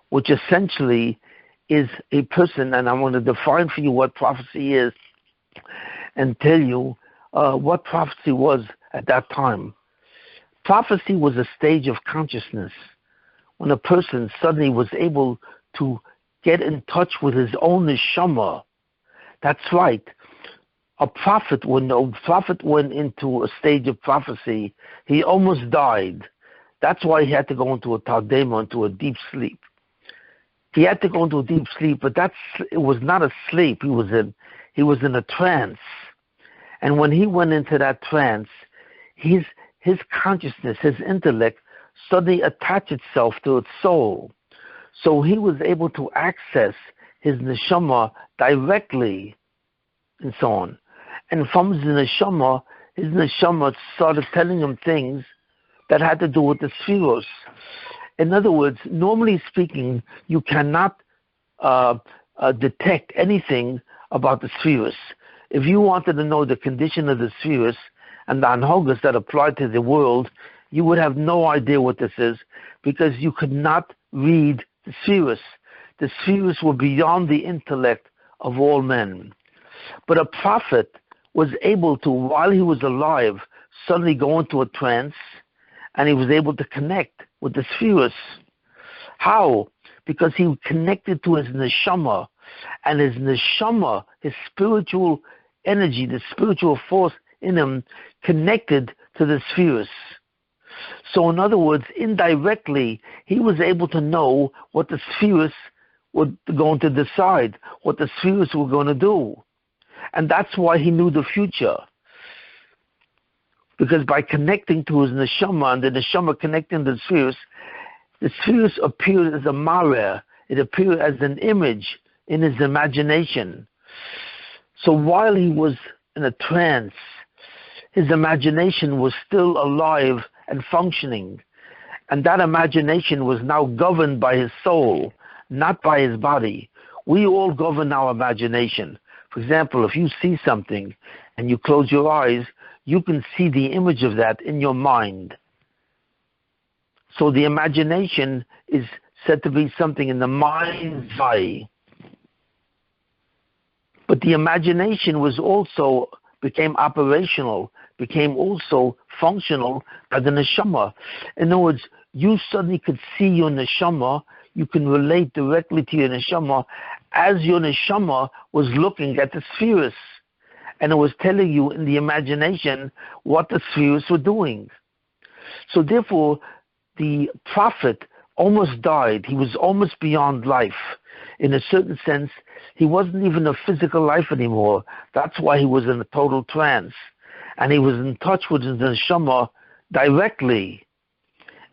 which essentially is a person, and I want to define for you what prophecy is and tell you what prophecy was at that time. Prophecy was a stage of consciousness when a person suddenly was able to get in touch with his own neshama. That's right. When a prophet went into a stage of prophecy, he almost died. That's why he had to go into a tardema, into a deep sleep. He had to go into a deep sleep, but it was not a sleep. He was in a trance. And when he went into that trance, his consciousness, his intellect, suddenly attached itself to its soul. So he was able to access his neshama directly, and so on. And from his neshama started telling him things that had to do with the spheros. In other words, normally speaking, you cannot detect anything about the spheros. If you wanted to know the condition of the spheros and the anhogas that apply to the world, you would have no idea what this is, because you could not read the spheros. The spheros were beyond the intellect of all men. But a prophet was able to, while he was alive, suddenly go into a trance, and he was able to connect with the spheros. How? Because he connected to his neshama, and his neshama, his spiritual energy, the spiritual force in him, connected to the spheros. So in other words, indirectly, he was able to know what the spheros were going to decide, what the spheros were going to do. And that's why he knew the future. Because by connecting to his neshama, and the neshama connecting to the spheros appeared as a mareh. It appeared as an image in his imagination. So while he was in a trance, his imagination was still alive and functioning. And that imagination was now governed by his soul, not by his body. We all govern our imagination. For example, if you see something and you close your eyes, you can see the image of that in your mind. So the imagination is said to be something in the mind's eye. But the imagination became operational, became also functional by the neshama. In other words, you suddenly could see your neshama, you can relate directly to your neshama as your neshama was looking at the spheres. And it was telling you in the imagination what the spheres were doing. So therefore, the prophet almost died. He was almost beyond life. In a certain sense, he wasn't even a physical life anymore. That's why he was in a total trance. And he was in touch with his neshama directly.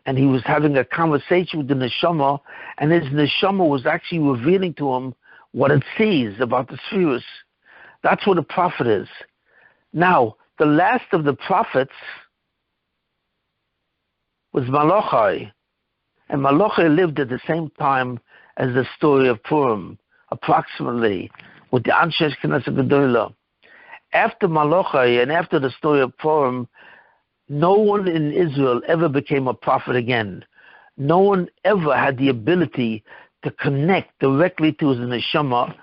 And he was having a conversation with the neshama, and his neshama was actually revealing to him what it sees about the spheres. That's what a prophet is. Now, the last of the prophets was Malachi. And Malachi lived at the same time as the story of Purim, approximately, with the Anshe Knesset Geulah. After Malachi and after the story of Purim, no one in Israel ever became a prophet again. No one ever had the ability to connect directly to his neshama,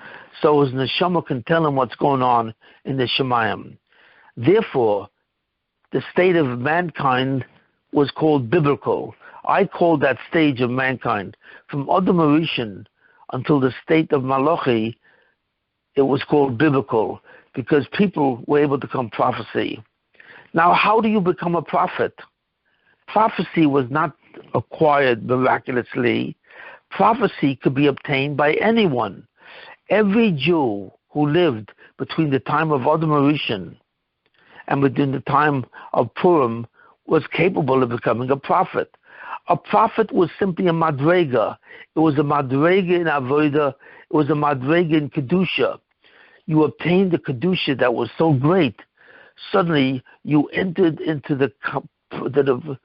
so his neshama can tell him what's going on in the Shemayim. Therefore, the state of mankind was called biblical. I call that stage of mankind from Adam Rishon until the state of Malachi. It was called biblical because people were able to come prophecy. Now, how do you become a prophet? Prophecy was not acquired miraculously. Prophecy could be obtained by anyone. Every Jew who lived between the time of Adam Rishon and within the time of Purim was capable of becoming a prophet. A prophet was simply a madrega. It was a madrega in avodah. It was a madrega in kedusha. You obtained the kedusha that was so great. Suddenly, you entered into the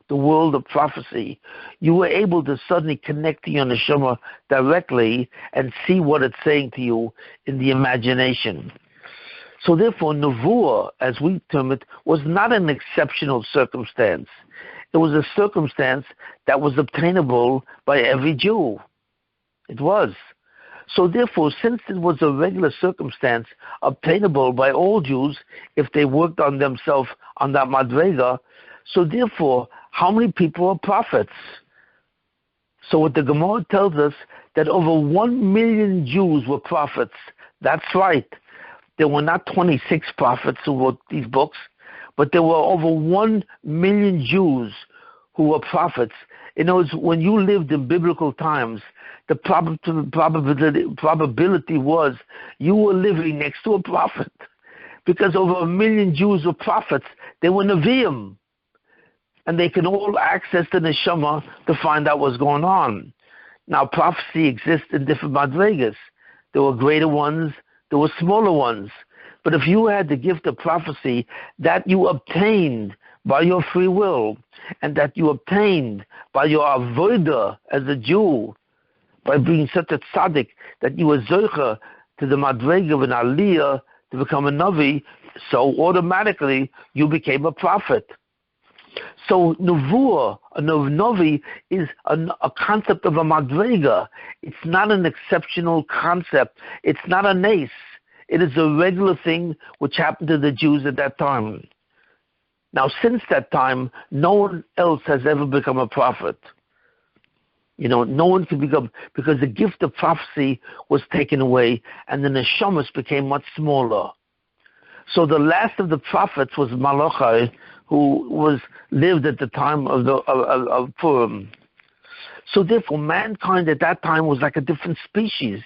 world of prophecy. You were able to suddenly connect to your neshama directly and see what it's saying to you in the imagination. So therefore, nevuah, as we term it, was not an exceptional circumstance. It was a circumstance that was obtainable by every Jew. It was. So therefore, since it was a regular circumstance obtainable by all Jews if they worked on themselves on that madrega, so therefore, how many people are prophets? So what the Gemara tells us, that over 1 million Jews were prophets. That's right. There were not 26 prophets who wrote these books, but there were over 1 million Jews who were prophets. In other words, when you lived in biblical times, the probability was you were living next to a prophet, because over 1 million Jews were prophets. They were Nevi'im, and they can all access the neshama to find out what's going on. Now, prophecy exists in different madregas. There were greater ones, there were smaller ones. But if you had the gift of prophecy that you obtained by your free will, and that you obtained by your avodah as a Jew, by being such a tzaddik that you were zoicha to the madrega of an aliyah to become a navi, so automatically you became a prophet. So nevuah, a navi, is a concept of a madrega. It's not an exceptional concept. It's not a nace. It is a regular thing which happened to the Jews at that time. Now, since that time, no one else has ever become a prophet. No one could become, because the gift of prophecy was taken away, and the neshamas became much smaller. So the last of the prophets was Malachi, who lived at the time of Purim. So therefore, mankind at that time was like a different species.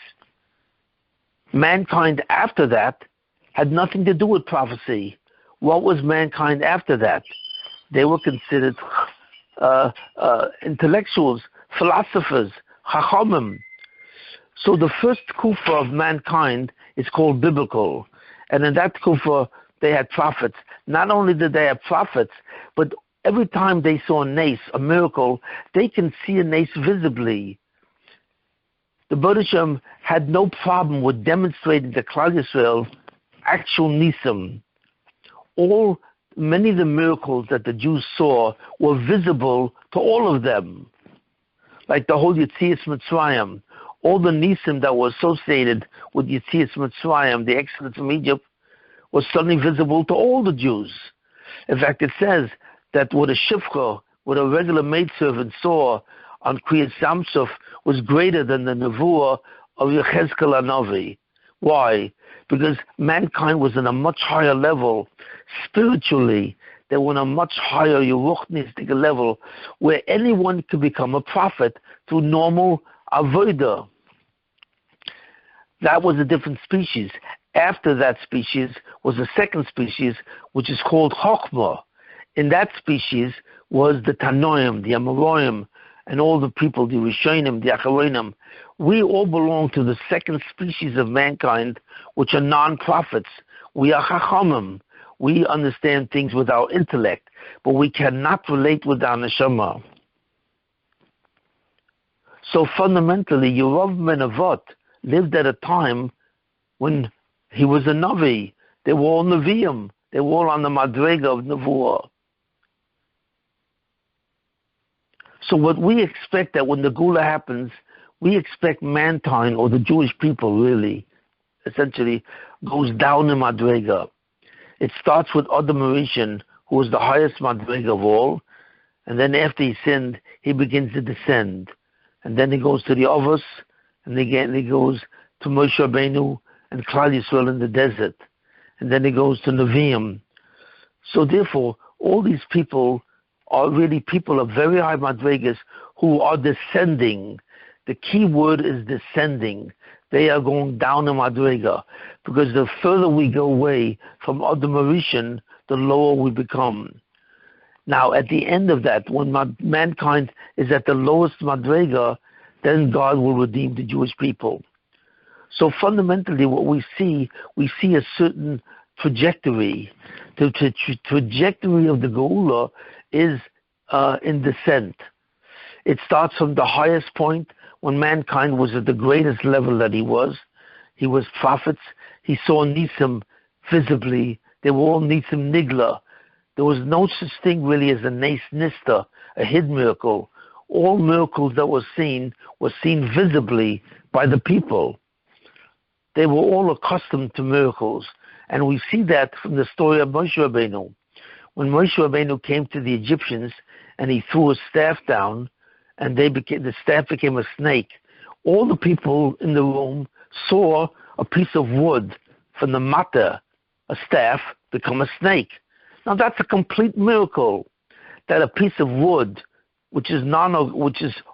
Mankind after that had nothing to do with prophecy. What was mankind after that? They were considered intellectuals, philosophers, chachamim. So the first kufa of mankind is called biblical. And in that kufa, they had prophets. Not only did they have prophets, but every time they saw a nace, a miracle, they can see a nace visibly. The Baruch Shem had no problem with demonstrating to Klal Yisrael actual nisim. Many of the miracles that the Jews saw were visible to all of them. Like the whole Yetzias Mitzrayim, all the nisim that were associated with Yetzias Mitzrayim, the exodus from Egypt, was suddenly visible to all the Jews. In fact, it says that what a shifcha, what a regular maidservant saw on Kriyas Samsuf was greater than the nevuah of Yechezkel HaNavi. Why? Because mankind was in a much higher level. Spiritually, they were on a much higher Yeruchnistic level where anyone could become a prophet through normal avodah. That was a different species. After that species was a second species, which is called Chokhmah. In that species was the Tanoim, the Amoraim, and all the people, the Rishonim, the Acharonim. We all belong to the second species of mankind, which are non-prophets. We are Chachamim. We understand things with our intellect, but we cannot relate with our neshama. So fundamentally, Yerav ben Nevat lived at a time when he was a Navi. They were all Nevi'im. They were all on the Madrega of Nevuah. So what we expect that when the Geulah happens, we expect mankind, or the Jewish people really, essentially, goes down in Madrega. It starts with Adam Rishon, who was the highest Madrega of all, and then after he sinned, he begins to descend. And then he goes to the Avos, and again he goes to Moshe Rabbeinu and Klal Yisrael in the desert. And then he goes to Nevi'im. So therefore, all these people are really people of very high Madregas who are descending. The key word is descending. They are going down in Madrega, because the further we go away from Adam Rishon, the lower we become. Now, at the end of that, when mankind is at the lowest Madrega, then God will redeem the Jewish people. So fundamentally, what we see a certain trajectory. The trajectory of the Geulah is in descent. It starts from the highest point when mankind was at the greatest level that he was. He was prophets. He saw Nisim visibly. They were all Nisim Nigla. There was no such thing really as a Nes Nista, a hidden miracle. All miracles that were seen visibly by the people. They were all accustomed to miracles. And we see that from the story of Moshe Rabbeinu. When Moshe Rabbeinu came to the Egyptians and he threw his staff down, and the staff became a snake, all the people in the room saw a piece of wood from the matter, a staff, become a snake. Now that's a complete miracle, that a piece of wood, which is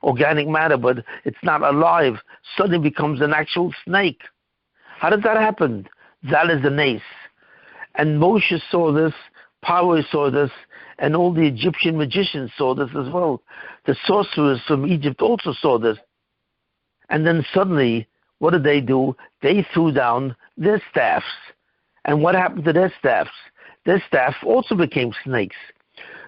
organic matter, but it's not alive, suddenly becomes an actual snake. How did that happen? That is the Nes. And Moshe saw this, Paro saw this, and all the Egyptian magicians saw this as well. The sorcerers from Egypt also saw this. And then suddenly, what did they do? They threw down their staffs. And what happened to their staffs? Their staff also became snakes.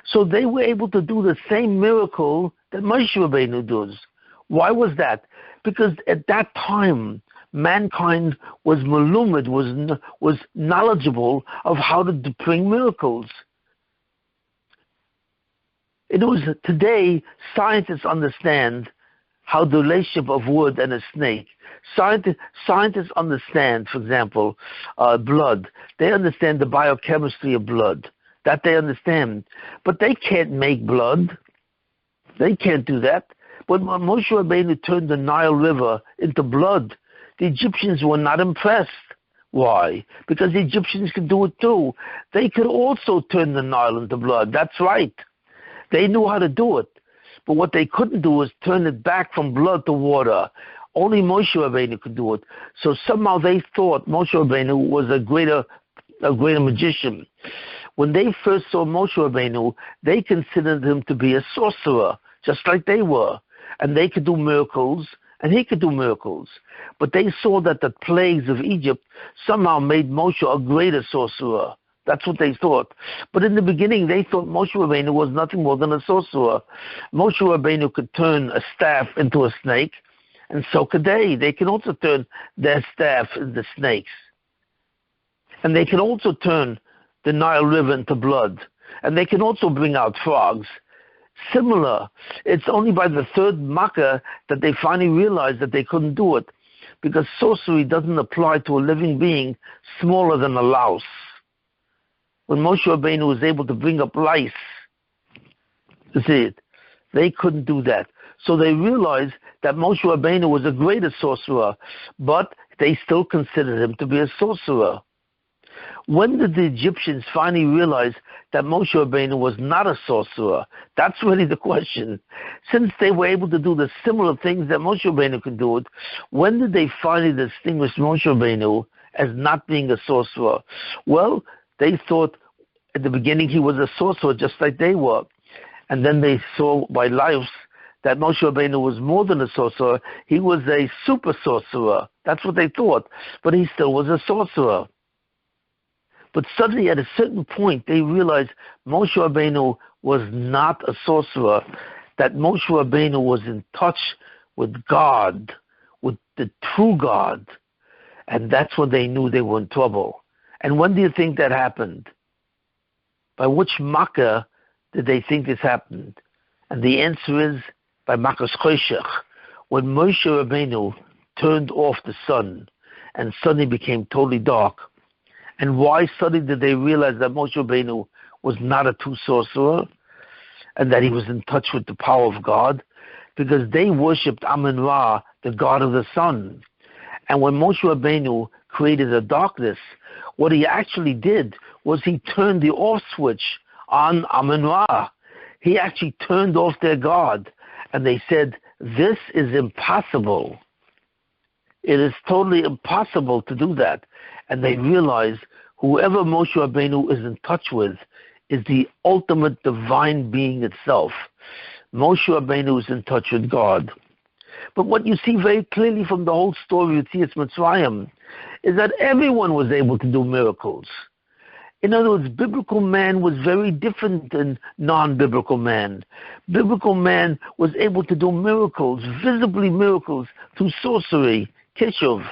So they were able to do the same miracle that Moshe Rabbeinu does. Why was that? Because at that time, mankind was malumed, was knowledgeable of how to bring miracles. Today, scientists understand how the relationship of wood and a snake. Scientists understand, for example, blood. They understand the biochemistry of blood. That they understand. But they can't make blood. They can't do that. But when Moshe Rabbeinu turned the Nile River into blood, the Egyptians were not impressed. Why? Because the Egyptians could do it too. They could also turn the Nile into blood. That's right. They knew how to do it. But what they couldn't do was turn it back from blood to water. Only Moshe Rabbeinu could do it. So somehow they thought Moshe Rabbeinu was a greater magician. When they first saw Moshe Rabbeinu, they considered him to be a sorcerer, just like they were. And they could do miracles, and he could do miracles. But they saw that the plagues of Egypt somehow made Moshe a greater sorcerer. That's what they thought. But in the beginning, they thought Moshe Rabbeinu was nothing more than a sorcerer. Moshe Rabbeinu could turn a staff into a snake, and so could they. They can also turn their staff into snakes. And they can also turn the Nile River into blood. And they can also bring out frogs. Similar. It's only by the third Makkah that they finally realized that they couldn't do it, because sorcery doesn't apply to a living being smaller than a louse. When Moshe Rabbeinu was able to bring up lice, you see it, they couldn't do that. So they realized that Moshe Rabbeinu was a greater sorcerer, but they still considered him to be a sorcerer. When did the Egyptians finally realize that Moshe Rabbeinu was not a sorcerer? That's really the question. Since they were able to do the similar things that Moshe Rabbeinu could do it, when did they finally distinguish Moshe Rabbeinu as not being a sorcerer? Well, they thought at the beginning he was a sorcerer just like they were. And then they saw by lives that Moshe Rabbeinu was more than a sorcerer. He was a super sorcerer. That's what they thought. But he still was a sorcerer. But suddenly at a certain point they realized Moshe Rabbeinu was not a sorcerer, that Moshe Rabbeinu was in touch with God, with the true God. And that's when they knew they were in trouble. And when do you think that happened? By which Makkah did they think this happened? And the answer is by Makkah's Choshech, when Moshe Rabbeinu turned off the sun, and suddenly became totally dark. And why suddenly did they realize that Moshe Rabbeinu was not a true sorcerer, and that he was in touch with the power of God? Because they worshipped Amun-Ra, the god of the sun. And when Moshe Rabbeinu created the darkness, what he actually did was he turned the off switch on Amun-Ra. He actually turned off their god. And they said, this is impossible. It is totally impossible to do that. And they realized whoever Moshe Rabbeinu is in touch with is the ultimate divine being itself. Moshe Rabbeinu is in touch with God. But what you see very clearly from the whole story of Yetzias Mitzrayim is that everyone was able to do miracles. In other words, biblical man was very different than non-biblical man. Biblical man was able to do miracles, visibly miracles, through sorcery, kishuv.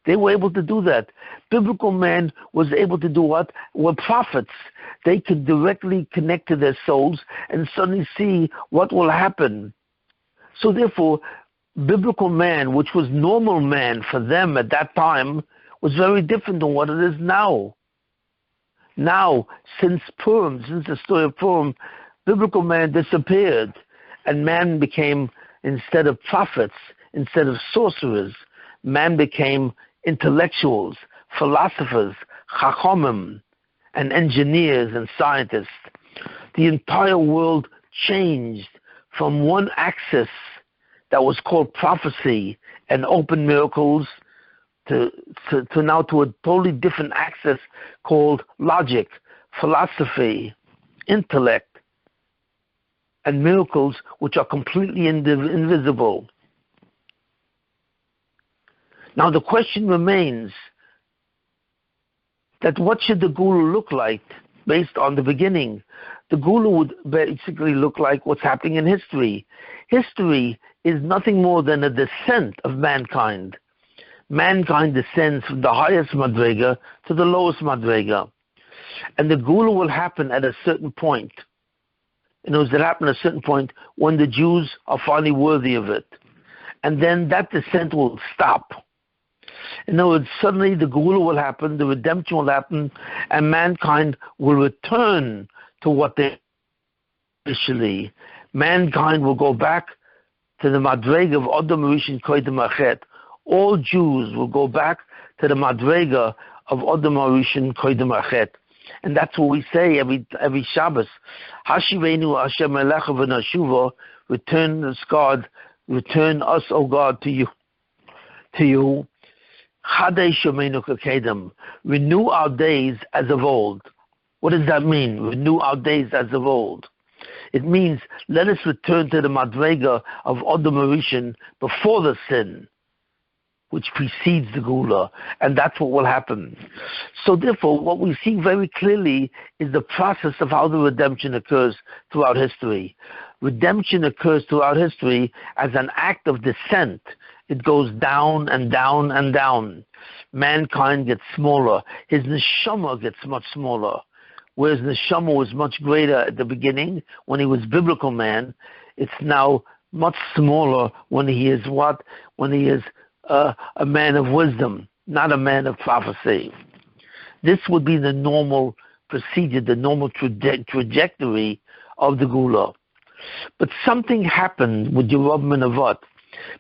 They were able to do that. Biblical man was able to do what? Were prophets. They could directly connect to their souls and suddenly see what will happen. So therefore, biblical man, which was normal man for them at that time, was very different than what it is now. Now, since Purim, since the story of Purim, biblical man disappeared, and man became, instead of prophets, instead of sorcerers, man became intellectuals, philosophers, chachamim, and engineers and scientists. The entire world changed from one axis that was called prophecy and open miracles to now to a totally different axis called logic, philosophy, intellect, and miracles, which are completely invisible. Now the question remains that what should the Geulah look like based on the beginning? The Geulah would basically look like what's happening in history. History is nothing more than a descent of mankind. Mankind descends from the highest madrega to the lowest madrega. And the Geulah will happen at a certain point. In other words, it happen at a certain point when the Jews are finally worthy of it. And then that descent will stop. In other words, suddenly the Geulah will happen, the redemption will happen, and mankind will return to what they initially. Mankind will go back to the madrega of Adam Rishon Koydem Achet. All Jews will go back to the madrega of Adam Rishon Koydem Achet. And that's what we say every Shabbos. Hashivenu Hashem Elecha v'nashuva, return us, God, return us, O God, to you. Chadei Shomenu Kakedem, renew our days as of old. What does that mean? Renew our days as of old. It means let us return to the madrega of Adam Rishon before the sin, which precedes the Geulah, and that's what will happen. So therefore, what we see very clearly is the process of how the redemption occurs throughout history. Redemption occurs throughout history as an act of descent. It goes down and down and down. Mankind gets smaller. His neshama gets much smaller. Whereas neshama was much greater at the beginning, when he was biblical man, it's now much smaller when he is what? When he is a man of wisdom, not a man of prophecy. This would be the normal procedure, the normal trajectory of the Geulah. But something happened with Yerovam ben Nevat,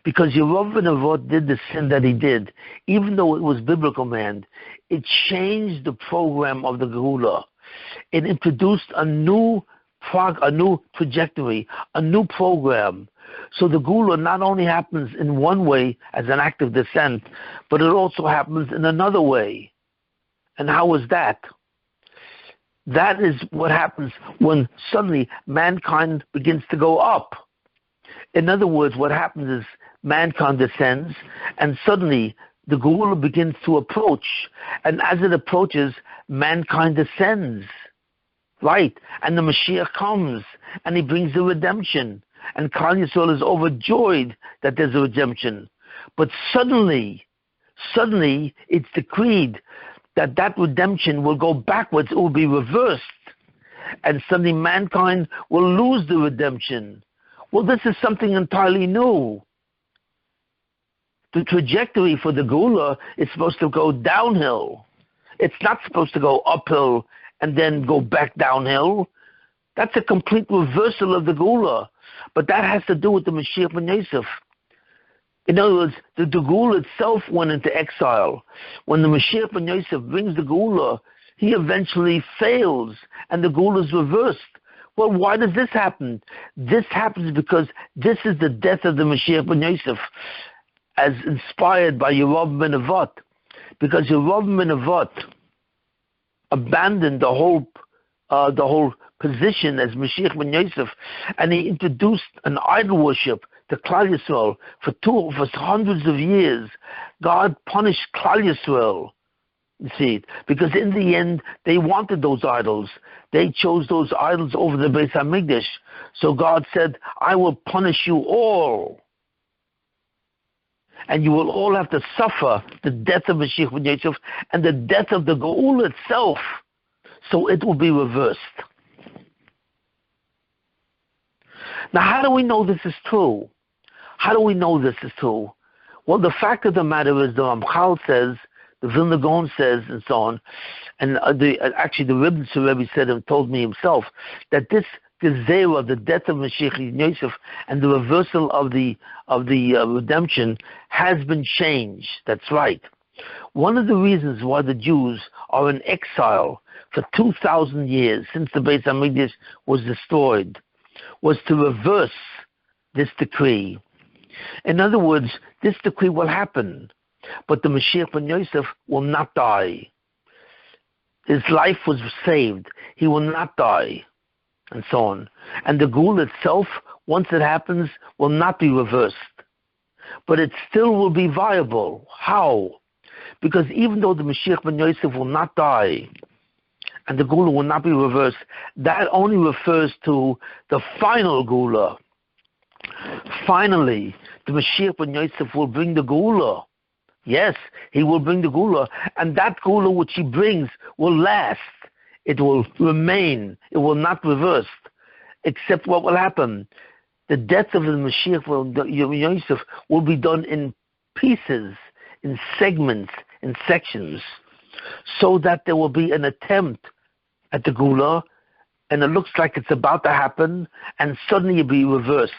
because Yerovam ben Nevat did the sin that he did, even though it was biblical man, it changed the program of the Geulah. It introduced a new trajectory, a new program. So the Geulah not only happens in one way as an act of descent, but it also happens in another way. And how is that? That is what happens when suddenly mankind begins to go up. In other words, what happens is mankind descends, and suddenly the Geulah begins to approach. And as it approaches, mankind descends. Right? And the Mashiach comes, and he brings the redemption. And Klal Yisrael is overjoyed that there's a redemption. But suddenly, it's decreed that redemption will go backwards, it will be reversed, and suddenly mankind will lose the redemption. Well, this is something entirely new. The trajectory for the Geulah is supposed to go downhill. It's not supposed to go uphill and then go back downhill. That's a complete reversal of the Geulah. But that has to do with the Mashiach ben Yosef. In other words, the Geulah itself went into exile. When the Mashiach ben Yosef brings the Geulah, he eventually fails, and the Geulah is reversed. Well, why does this happen? This happens because this is the death of the Mashiach ben Yosef, as inspired by Yerub ben Nevat. Because Yerub ben Nevat abandoned the whole position as Mashiach ben Yosef, and he introduced an idol worship to Klal Yisrael for hundreds of years. God punished Klal Yisrael. You see, because in the end, they wanted those idols. They chose those idols over the Beis HaMikdash. So God said, I will punish you all. And you will all have to suffer the death of Mashiach ben Yosef and the death of the Geulah itself. So it will be reversed. Now, how do we know this is true? How do we know this is true? Well, the fact of the matter is the Ramchal says, the Vilna Gaon says, and so on, and actually the Rebbe Rebbe said and told me himself that this Gezerah, the death of Mashiach ben Yosef, and the reversal of the redemption has been changed. That's right. One of the reasons why the Jews are in exile for 2,000 years since the Beis HaMikdash was destroyed was to reverse this decree. In other words, this decree will happen, but the Mashiach ben Yosef will not die. His life was saved. He will not die, and so on. And the Geulah itself, once it happens, will not be reversed. But it still will be viable. How? Because even though the Mashiach ben Yosef will not die, and the Geulah will not be reversed, that only refers to the final Geulah. Finally, the Mashiach ben Yosef will bring the Geulah. Yes, he will bring the Geulah, and that Geulah which he brings will last. It will remain. It will not reverse. Except what will happen? The death of the Mashiach ben Yosef will be done in pieces, in segments, in sections, so that there will be an attempt at the Geulah, and it looks like it's about to happen, and suddenly it'll be reversed.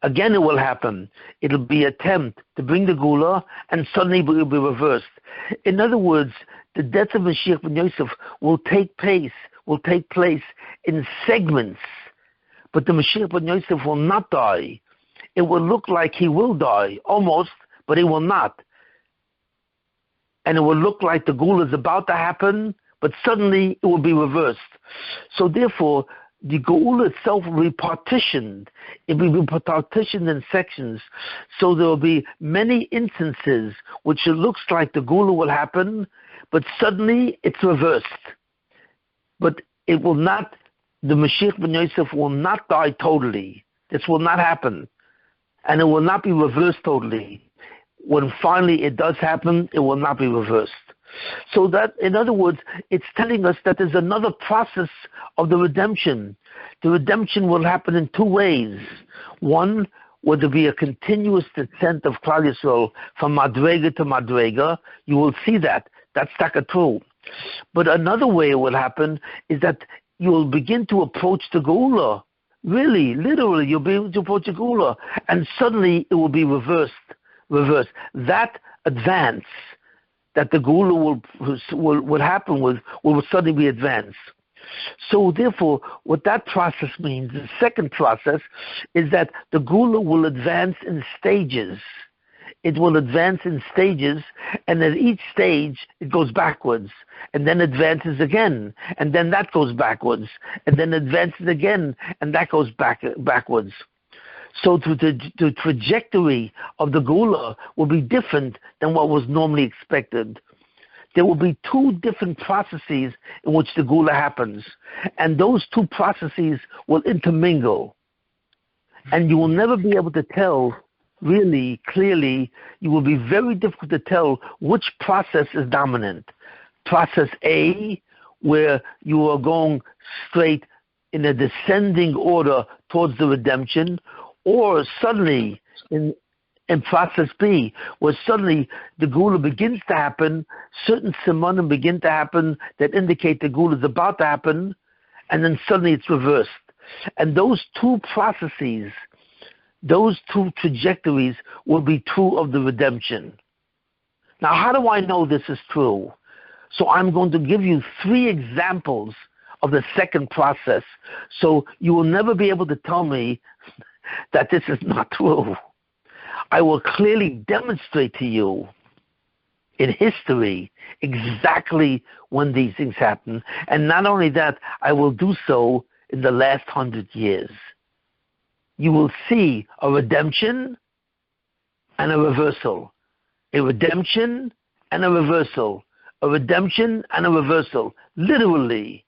Again, it will happen. It'll be an attempt to bring the Geulah, and suddenly it will be reversed. In other words, the death of Mashiach ben Yosef will take place in segments, but the Mashiach ben Yosef will not die. It will look like he will die, almost, but he will not. And it will look like the Geulah is about to happen, but suddenly it will be reversed. So therefore, the Geulah itself will be partitioned. It will be partitioned in sections. So there will be many instances which it looks like the Geulah will happen, but suddenly it's reversed. But it will not, the Mashiach ben Yosef will not die totally. This will not happen. And it will not be reversed totally. When finally it does happen, it will not be reversed. So that, in other words, it's telling us that there's another process of the redemption. The redemption will happen in two ways. One, will there be a continuous descent of Klal Yisrael from Madrega to Madrega. You will see that. That's taka true. But another way it will happen is that you will begin to approach the Geulah. Really, literally, you'll be able to approach the Geulah. And suddenly it will be reversed. That advance that the Geulah will happen with will suddenly be advanced. So therefore, what that process means, the second process, is that the Geulah will advance in stages. It will advance in stages, and at each stage it goes backwards, and then advances again, and then that goes backwards, and then advances again, and that goes backwards. So the trajectory of the Geulah will be different than what was normally expected. There will be two different processes in which the Geulah happens, and those two processes will intermingle. And you will never be able to tell really clearly, you will be very difficult to tell which process is dominant. process A, where you are going straight in a descending order towards the redemption, or suddenly in process B, where suddenly the Geulah begins to happen, certain simonim begin to happen that indicate the Geulah is about to happen, and then suddenly it's reversed. And those two processes, those two trajectories will be true of the redemption. Now, how do I know this is true? So I'm going to give you 3 examples of the second process, so you will never be able to tell me that this is not true. I will clearly demonstrate to you in history exactly when these things happen, and not only that, I will do so in the last 100 years. You will see a redemption and a reversal, a redemption and a reversal, a redemption and a reversal, literally.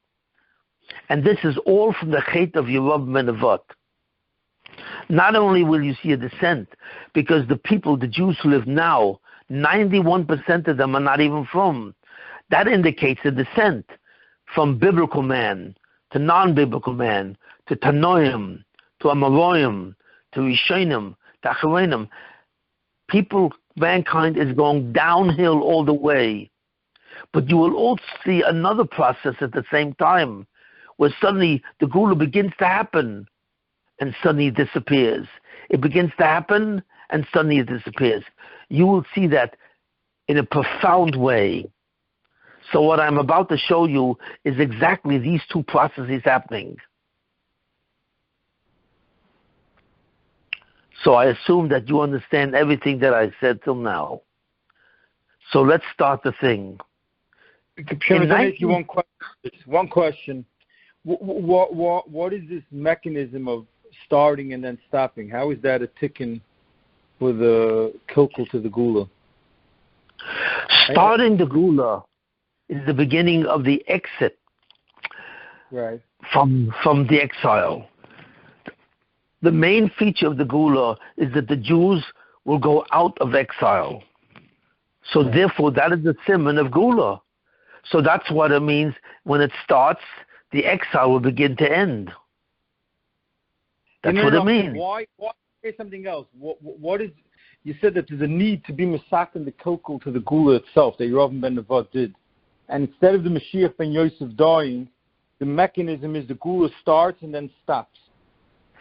And this is all from the Chet of Yerub Menavot. Not only will you see a descent, because the people, the Jews who live now, 91% of them are not even from. That indicates a descent from biblical man to non-biblical man, to Tanoim, to Amoraim, to Rishonim, to Acharonim. People, mankind is going downhill all the way. But you will also see another process at the same time, where suddenly the Geulah begins to happen, and suddenly it disappears. It begins to happen, and suddenly it disappears. You will see that in a profound way. So what I'm about to show you is exactly these two processes happening. So I assume that you understand everything that I said till now. So let's start the thing. Can I ask you one question? What is this mechanism of starting and then stopping? How is that a tikkun for the kilkel to the Geulah? Starting the Geulah is the beginning of the exit, right, from the exile. The main feature of the Geulah is that the Jews will go out of exile. So therefore, that is the simon of Geulah. So that's what it means when it starts, the exile will begin to end. That's what it means. Why say something else? What is? You said that there's a need to be masakin the kilkel to the Geulah itself that Yeravim ben Nevat did, and instead of the Mashiach ben Yosef dying, the mechanism is the Geulah starts and then stops.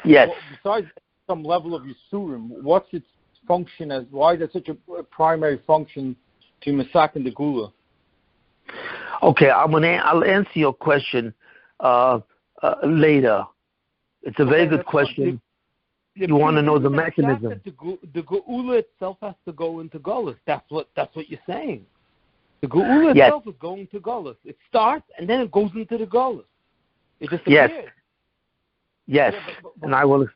Yes. Besides some level of Yisurim, what's its function as? Why is that such a primary function to masakin the Geulah? Okay, I'll answer your question later. It's a very good question. You want to know the mechanism. The Geulah itself has to go into Golus. That's what you're saying. The Geulah itself is going to Golus. It starts and then it goes into the Golus. It just appears. Yes. But and I will.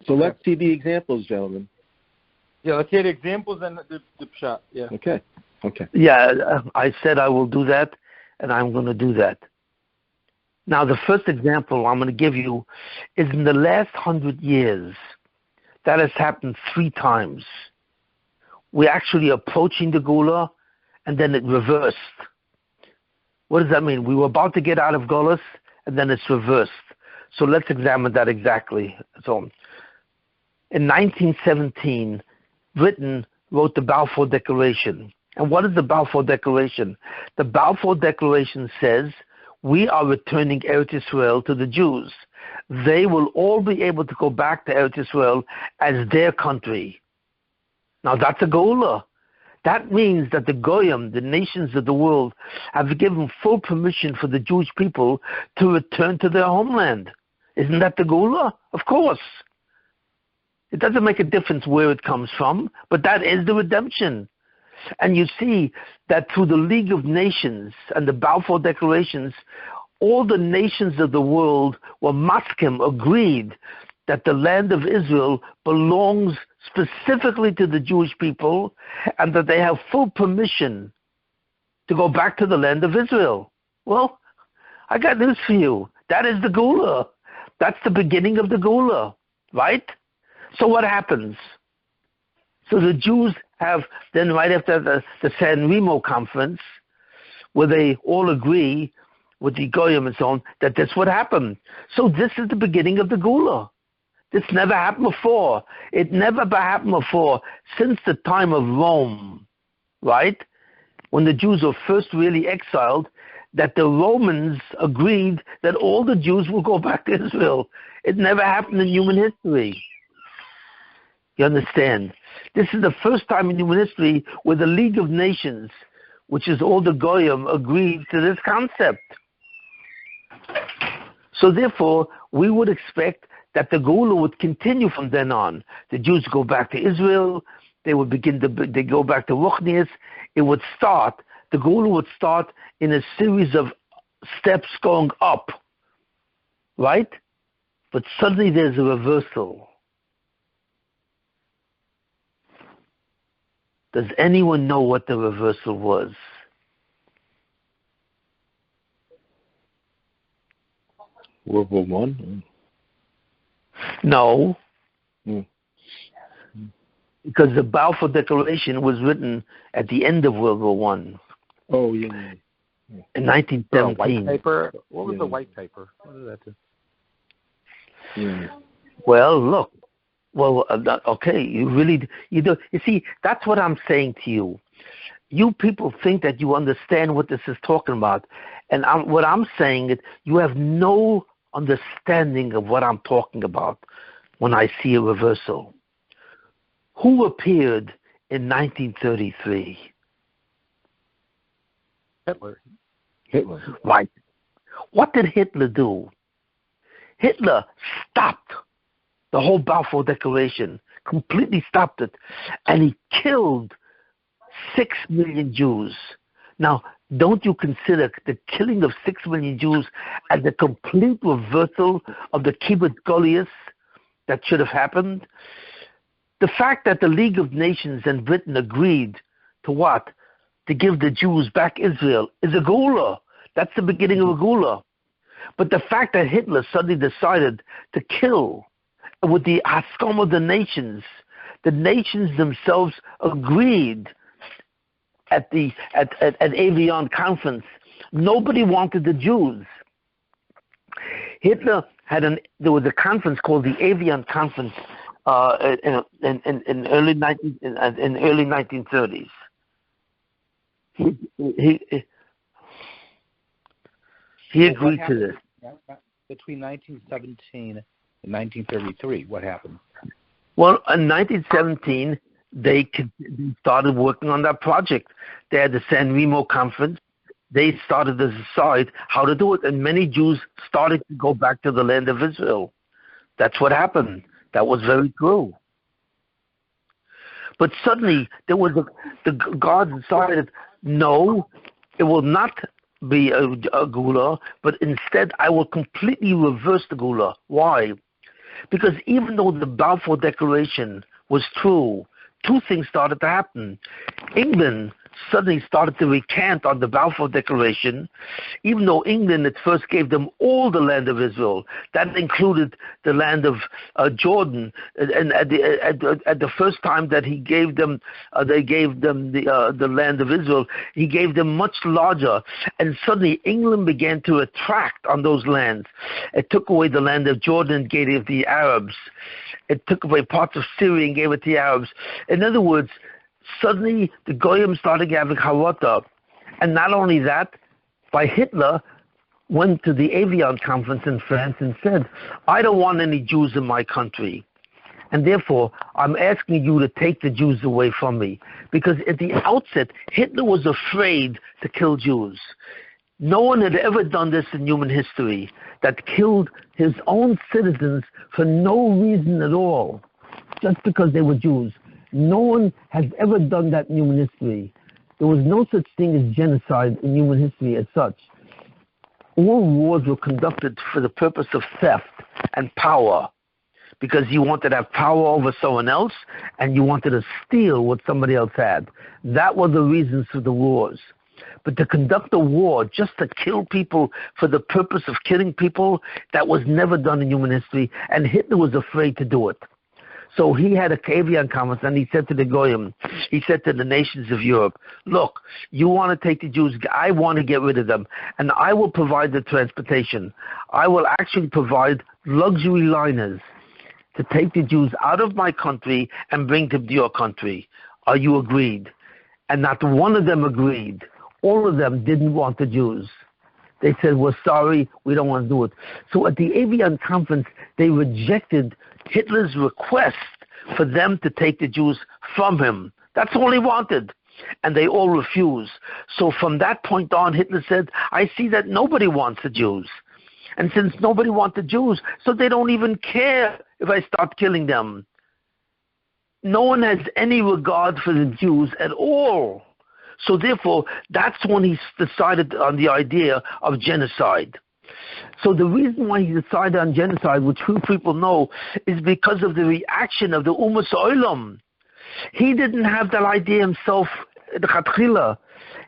So let's see the examples, gentlemen. Yeah, let's hear the examples and the pshat. Yeah. Okay. Yeah, I said I will do that, and I'm going to do that. Now, the first example I'm going to give you is in the last 100 years. That has happened 3 times. We're actually approaching the Geulah, and then it reversed. What does that mean? We were about to get out of Golus, and then it's reversed. So let's examine that exactly. So, in 1917, Britain wrote the Balfour Declaration. And what is the Balfour Declaration? The Balfour Declaration says, we are returning Eretz Yisrael to the Jews. They will all be able to go back to Eretz Yisrael as their country. Now that's a Geulah. That means that the Goyim, the nations of the world, have given full permission for the Jewish people to return to their homeland. Isn't that the Geulah? Of course. It doesn't make a difference where it comes from, but that is the redemption. And you see that through the League of Nations and the Balfour Declarations, all the nations of the world were maskim, agreed that the land of Israel belongs specifically to the Jewish people and that they have full permission to go back to the land of Israel. Well, I got news for you. That is the Geulah. That's the beginning of the Geulah, right? So what happens? So the Jews have, then right after the San Remo conference, where they all agree with the Goyim and so on, that that's what happened. So this is the beginning of the Geulah. This never happened before. It never happened before since the time of Rome, right? When the Jews were first really exiled, that the Romans agreed that all the Jews will go back to Israel. It never happened in human history. You understand? This is the first time in human history where the League of Nations, which is all the Goyim, agreed to this concept. So therefore, we would expect that the Geulah would continue from then on. The Jews go back to Israel. They would they go back to Ruchnius. It would start. The Geulah would start in a series of steps going up, right? But suddenly there's a reversal. Does anyone know what the reversal was? World War I? No. Because the Balfour Declaration was written at the end of World War I. Oh, yeah. In 1917. White paper? What was the white paper? What did that do? Yeah. Well, look. Well, okay, you see, that's what I'm saying to you. You people think that you understand what this is talking about. And what I'm saying is you have no understanding of what I'm talking about when I see a reversal. Who appeared in 1933? Hitler. Right. What did Hitler do? Hitler stopped the whole Balfour Declaration, completely stopped it, and he killed 6 million Jews. Now, don't you consider the killing of 6 million Jews as a complete reversal of the Kibbutz Goliath that should have happened? The fact that the League of Nations and Britain agreed to what? To give the Jews back Israel is a Geulah. That's the beginning of a Geulah. But the fact that Hitler suddenly decided to kill with the Haskom of the nations themselves agreed at Avion conference. Nobody wanted the Jews. Hitler there was a conference called the Avion Conference in early 1930s. He agreed to this. Between 1917 and 1933, what happened? Well, in 1917, they started working on that project. They had the San Remo conference. They started to decide how to do it, and many Jews started to go back to the land of Israel. That's what happened. That was very true. But suddenly, the God decided, no, it will not be a Geulah, but instead I will completely reverse the Geulah. Why? Because even though the Balfour Declaration was true, two things started to happen. England suddenly started to recant on the Balfour Declaration, even though England at first gave them all the land of Israel. That included the land of Jordan. And at the first time that he gave them, they gave them the land of Israel, he gave them much larger. And suddenly England began to retract on those lands. It took away the land of Jordan and gave it to the Arabs. It took away parts of Syria and gave it to the Arabs. In other words, suddenly the Goyim started having harata. And not only that, by Hitler went to the Avion conference in France and said, I don't want any Jews in my country. And therefore, I'm asking you to take the Jews away from me. Because at the outset, Hitler was afraid to kill Jews. No one had ever done this in human history, that killed his own citizens for no reason at all, just because they were Jews. No one has ever done that in human history. There was no such thing as genocide in human history as such. All wars were conducted for the purpose of theft and power, because you wanted to have power over someone else and you wanted to steal what somebody else had. That were the reasons for the wars. But to conduct a war just to kill people for the purpose of killing people, that was never done in human history, and Hitler was afraid to do it. So he had a Kavian conference, and he said to the Goyim, he said to the nations of Europe, look, you want to take the Jews, I want to get rid of them, and I will provide the transportation. I will actually provide luxury liners to take the Jews out of my country and bring them to your country. Are you agreed? And not one of them agreed. All of them didn't want the Jews. They said, we're sorry, we don't want to do it. So at the Avian conference, they rejected Hitler's request for them to take the Jews from him. That's all he wanted. And they all refused. So from that point on, Hitler said, I see that nobody wants the Jews. And since nobody wants the Jews, so they don't even care if I start killing them. No one has any regard for the Jews at all. So therefore, that's when he decided on the idea of genocide. So the reason why he decided on genocide, which few people know, is because of the reaction of the Ummah Olam. He didn't have that idea himself, the Chatchila.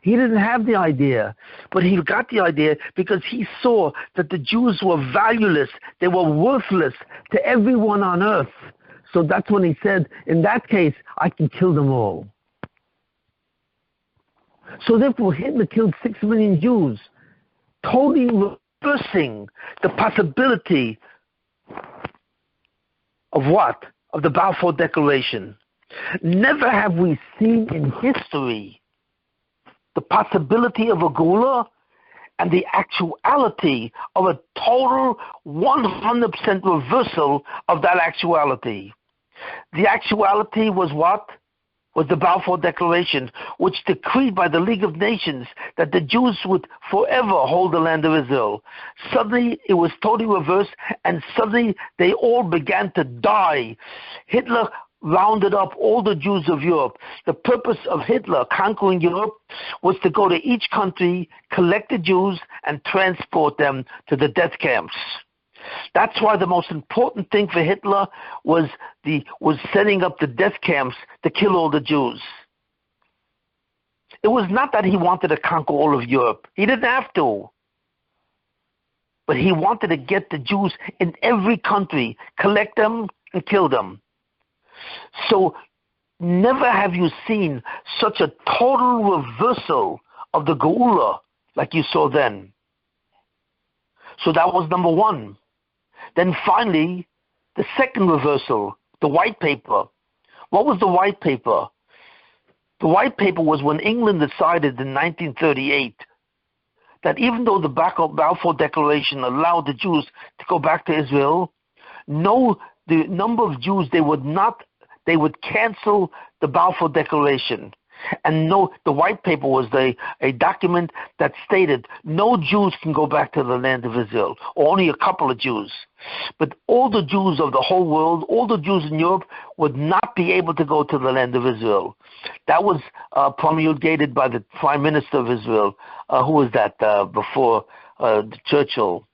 He didn't have the idea, but he got the idea because he saw that the Jews were valueless, they were worthless to everyone on earth. So that's when he said, in that case, I can kill them all. So therefore, Hitler killed 6 million Jews, totally reversing the possibility of what? Of the Balfour Declaration. Never have we seen in history the possibility of a Geulah and the actuality of a total 100% reversal of that actuality. The actuality was what? Was the Balfour Declaration, which decreed by the League of Nations that the Jews would forever hold the land of Israel. Suddenly, it was totally reversed, and suddenly they all began to die. Hitler rounded up all the Jews of Europe. The purpose of Hitler conquering Europe was to go to each country, collect the Jews, and transport them to the death camps. That's why the most important thing for Hitler was setting up the death camps to kill all the Jews. It was not that he wanted to conquer all of Europe. He didn't have to. But he wanted to get the Jews in every country, collect them, and kill them. So never have you seen such a total reversal of the Geulah like you saw then. So that was number one. Then finally, the second reversal, the white paper. What was the white paper? The white paper was when England decided in 1938 that even though the Balfour Declaration allowed the Jews to go back to Israel, the number of Jews they would cancel the Balfour Declaration. And the white paper was a document that stated no Jews can go back to the land of Israel, or only a couple of Jews. But all the Jews of the whole world, all the Jews in Europe, would not be able to go to the land of Israel. That was promulgated by the Prime Minister of Israel. Who was that before Churchill?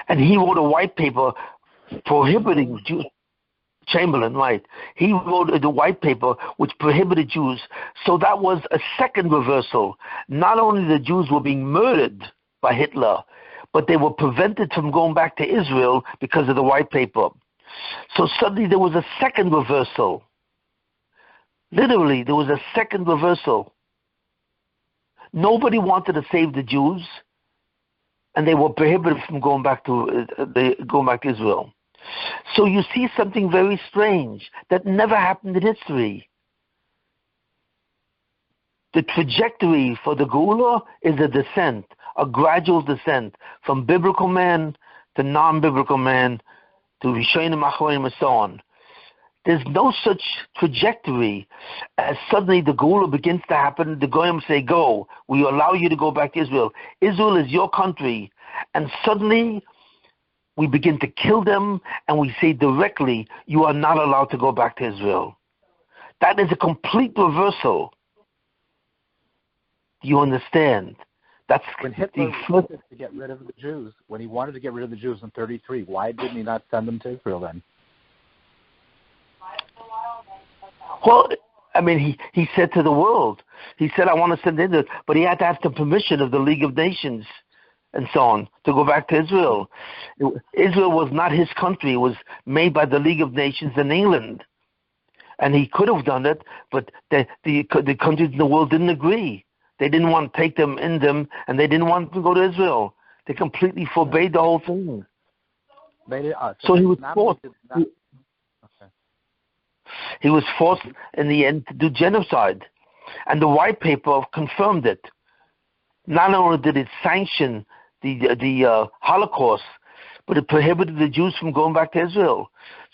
And he wrote a white paper prohibiting Jews. Chamberlain, right. He wrote the white paper which prohibited Jews. So that was a second reversal. Not only the Jews were being murdered by Hitler, but they were prevented from going back to Israel because of the white paper. So suddenly there was a second reversal. Literally, there was a second reversal. Nobody wanted to save the Jews, and they were prohibited from going back to Israel. So you see something very strange that never happened in history. The trajectory for the Geulah is a descent, a gradual descent from biblical man to non-biblical man to Rishonim, Acharonim, and so on. There's no such trajectory as suddenly the Geulah begins to happen. The Goyim say, go. We allow you to go back to Israel. Israel is your country. And suddenly we begin to kill them, and we say directly, you are not allowed to go back to Israel. That is a complete reversal. Do you understand? That's when Hitler wanted to get rid of the Jews, when he wanted to get rid of the Jews in 1933, why didn't he not send them to Israel then? Well, I mean, he said to the world, he said, I want to send Israel, but he had to have the permission of the League of Nations. and so on, to go back to Israel. Israel was not his country. It was made by the League of Nations in England. And he could have done it, but the countries in the world didn't agree. They didn't want to take them in them, and they didn't want to go to Israel. They completely forbade the whole thing. So he was forced. He was forced in the end to do genocide, and the white paper confirmed it. Not only did it sanction the Holocaust, but it prohibited the Jews from going back to Israel.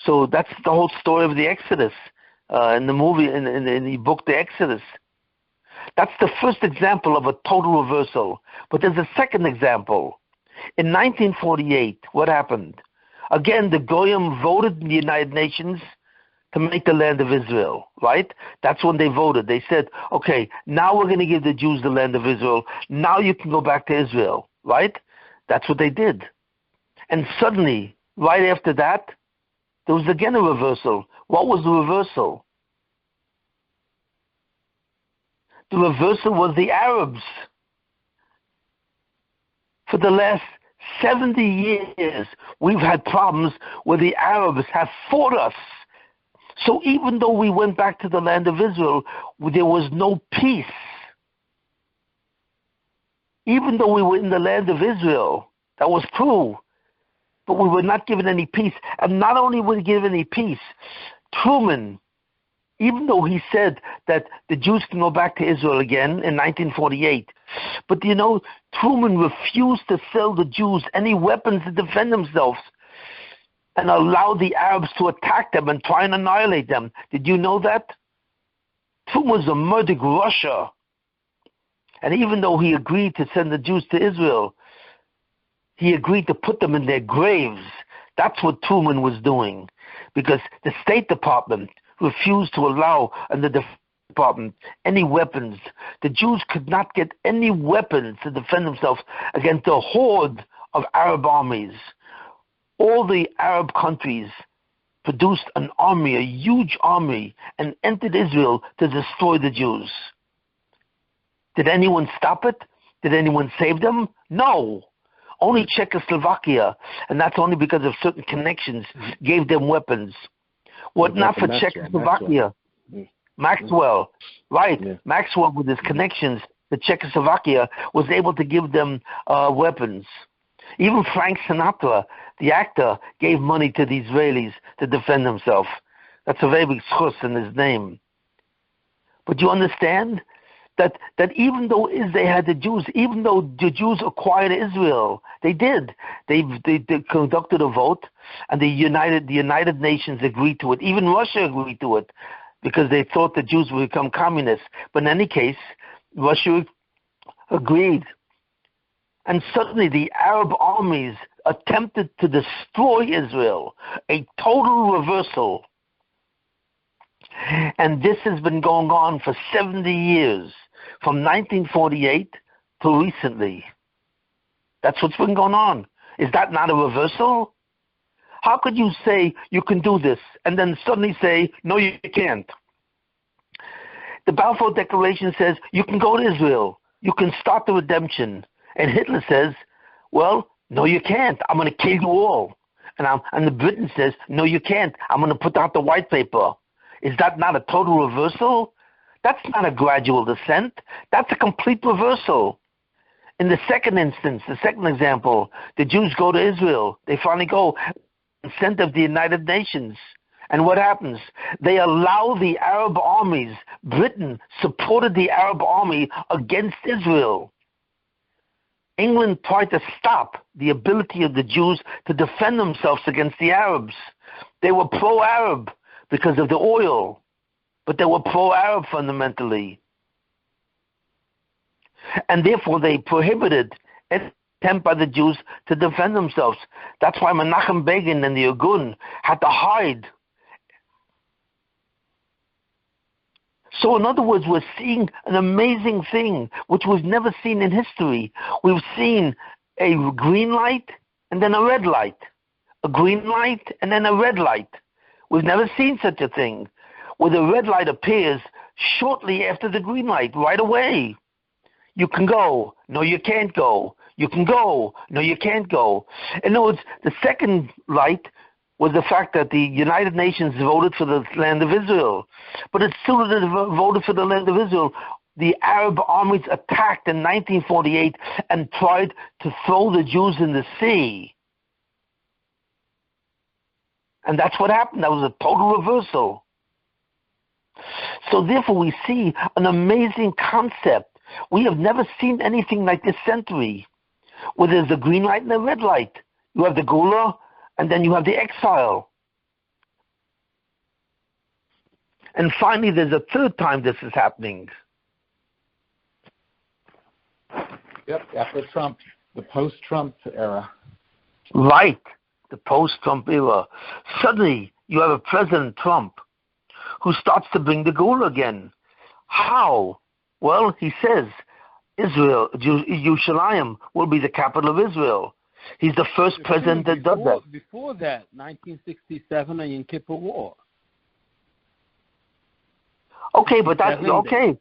So that's the whole story of the Exodus in the movie, in the book, The Exodus. That's the first example of a total reversal. But there's a second example. In 1948, what happened? Again, the Goyim voted in the United Nations to make the land of Israel, right? That's when they voted. They said, okay, now we're going to give the Jews the land of Israel. Now you can go back to Israel, right? That's what they did. And suddenly, right after that, there was again a reversal. What was the reversal? The reversal was the Arabs. For the last 70 years, we've had problems where the Arabs have fought us. So even though we went back to the land of Israel, there was no peace. Even though we were in the land of Israel, that was true, but we were not given any peace. And not only were we given any peace, Truman, even though he said that the Jews can go back to Israel again in 1948, but Truman refused to sell the Jews any weapons to defend themselves and allowed the Arabs to attack them and try and annihilate them. Did you know that? Truman was a murdered Russia. And even though he agreed to send the Jews to Israel, he agreed to put them in their graves. That's what Truman was doing, because the State Department refused to allow in the Defense Department any weapons. The Jews could not get any weapons to defend themselves against a horde of Arab armies. All the Arab countries produced an army, a huge army, and entered Israel to destroy the Jews. Did anyone stop it? Did anyone save them? No. Only Czechoslovakia, and that's only because of certain connections, gave them weapons. What not for Czechoslovakia? Maxwell, right. Yeah. Maxwell, with his connections to Czechoslovakia, was able to give them weapons. Even Frank Sinatra, the actor, gave money to the Israelis to defend himself. That's a very big schus in his name. But you understand that even though they had the Jews, even though the Jews acquired Israel, they did. They conducted a vote, and the United Nations agreed to it. Even Russia agreed to it, because they thought the Jews would become communists. But in any case, Russia agreed. And suddenly the Arab armies attempted to destroy Israel, a total reversal. And this has been going on for 70 years, from 1948 to recently. That's what's been going on. Is that not a reversal? How could you say you can do this and then suddenly say, no, you can't? The Balfour Declaration says you can go to Israel. You can start the redemption. And Hitler says, well, no, you can't. I'm going to kill you all. And the Britain says, no, you can't. I'm going to put out the white paper. Is that not a total reversal? That's not a gradual descent. That's a complete reversal. In the second instance, the second example, the Jews go to Israel. They finally go, consent of the United Nations. And what happens? They allow the Arab armies. Britain supported the Arab army against Israel. England tried to stop the ability of the Jews to defend themselves against the Arabs. They were pro-Arab because of the oil, but they were pro-Arab fundamentally. And therefore they prohibited any attempt by the Jews to defend themselves. That's why Menachem Begin and the Irgun had to hide. So in other words, we're seeing an amazing thing which we've never seen in history. We've seen a green light and then a red light. A green light and then a red light. We've never seen such a thing, where the red light appears shortly after the green light, right away. You can go. No, you can't go. you can go. No, you can't go. In other words, the second light was the fact that the United Nations voted for the land of Israel. But as soon as they voted for the land of Israel, the Arab armies attacked in 1948 and tried to throw the Jews in the sea. And that's what happened. That was a total reversal. So therefore we see an amazing concept. We have never seen anything like this century, where there's a green light and a red light. You have the Geulah, and then you have the exile. And finally, there's a third time this is happening. Yep, after Trump, the post-Trump era. Right, the post-Trump era. Suddenly, you have a President Trump who starts to bring the Geulah again. How? Well, he says Israel, Yerushalayim, will be the capital of Israel. He's the first president that does that. Before that, 1967, the Yom Kippur War. Okay, but that's okay.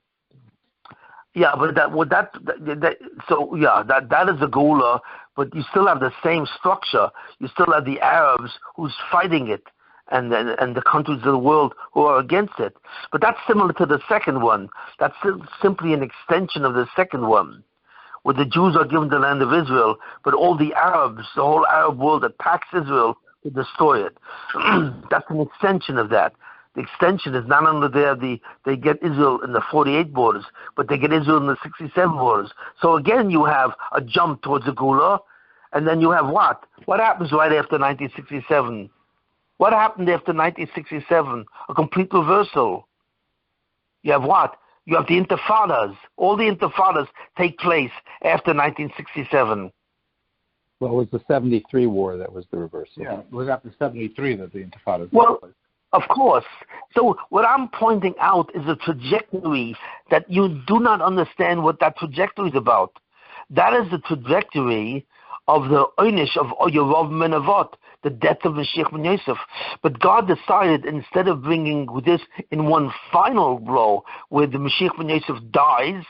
Yeah, but that is the Geulah, but you still have the same structure. You still have the Arabs who's fighting it, and the countries of the world who are against it. But that's similar to the second one. That's simply an extension of the second one, where the Jews are given the land of Israel, but all the Arabs, the whole Arab world attacks Israel to destroy it. That's an extension of that. The extension is not only they get Israel in the 48 borders, but they get Israel in the 67 borders. So again, you have a jump towards the Geulah, and then you have what? What happens right after 1967? What happened after 1967? A complete reversal. You have what? You have the intifadas. All the intifadas take place after 1967. Well, it was the 73 war that was the reversal. Yeah, it was after 73 that the intifadas took place. Of course. So what I'm pointing out is a trajectory that you do not understand what that trajectory is about. That is the trajectory of the Einish of Yerov Menavot, the death of Mashiach ben Yosef. But God decided, instead of bringing this in one final blow, where the Mashiach ben Yosef dies,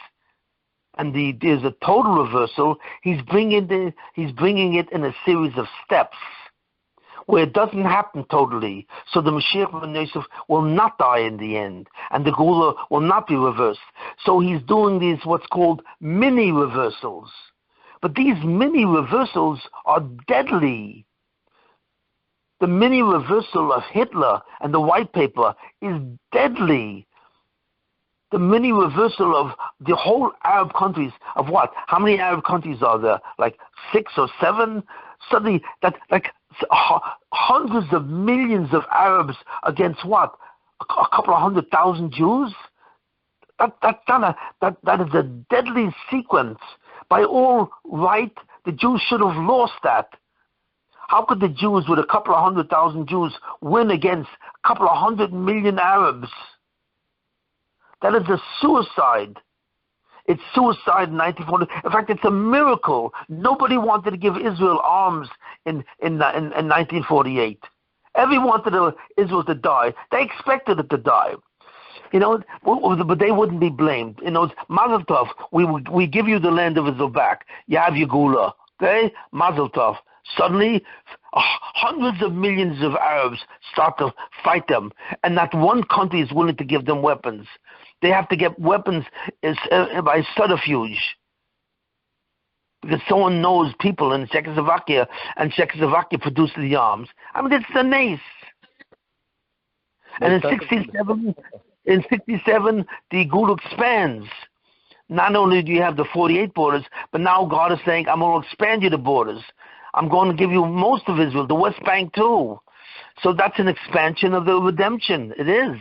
and there's a total reversal, he's bringing it in a series of steps, where it doesn't happen totally. So the Mashiach ben Yosef will not die in the end, and the Geulah will not be reversed. So he's doing these what's called mini reversals. But these mini reversals are deadly. The mini reversal of Hitler and the white paper is deadly. The mini reversal of the whole Arab countries, of what? How many Arab countries are there? Like 6 or 7? Suddenly, hundreds of millions of Arabs against what? A couple of 100,000 Jews? That is a deadly sequence. By all right, the Jews should have lost that. How could the Jews, with a couple of 100,000 Jews, win against a couple of 100 million Arabs? That is a suicide. It's suicide in 1940. In fact, it's a miracle. Nobody wanted to give Israel arms in 1948. Everyone wanted Israel to die. They expected it to die. But they wouldn't be blamed. Mazel tov, we give you the land of Israel back. You have your Geulah. Okay? Mazel tov. Suddenly, hundreds of millions of Arabs start to fight them, and not one country is willing to give them weapons. They have to get weapons by subterfuge, because someone knows people in Czechoslovakia, and Czechoslovakia produces the arms. I mean, it's the nace. And in 67, the Geulah expands. Not only do you have the 48 borders, but now God is saying, I'm going to expand you the borders. I'm going to give you most of Israel, the West Bank too. So that's an expansion of the redemption. It is.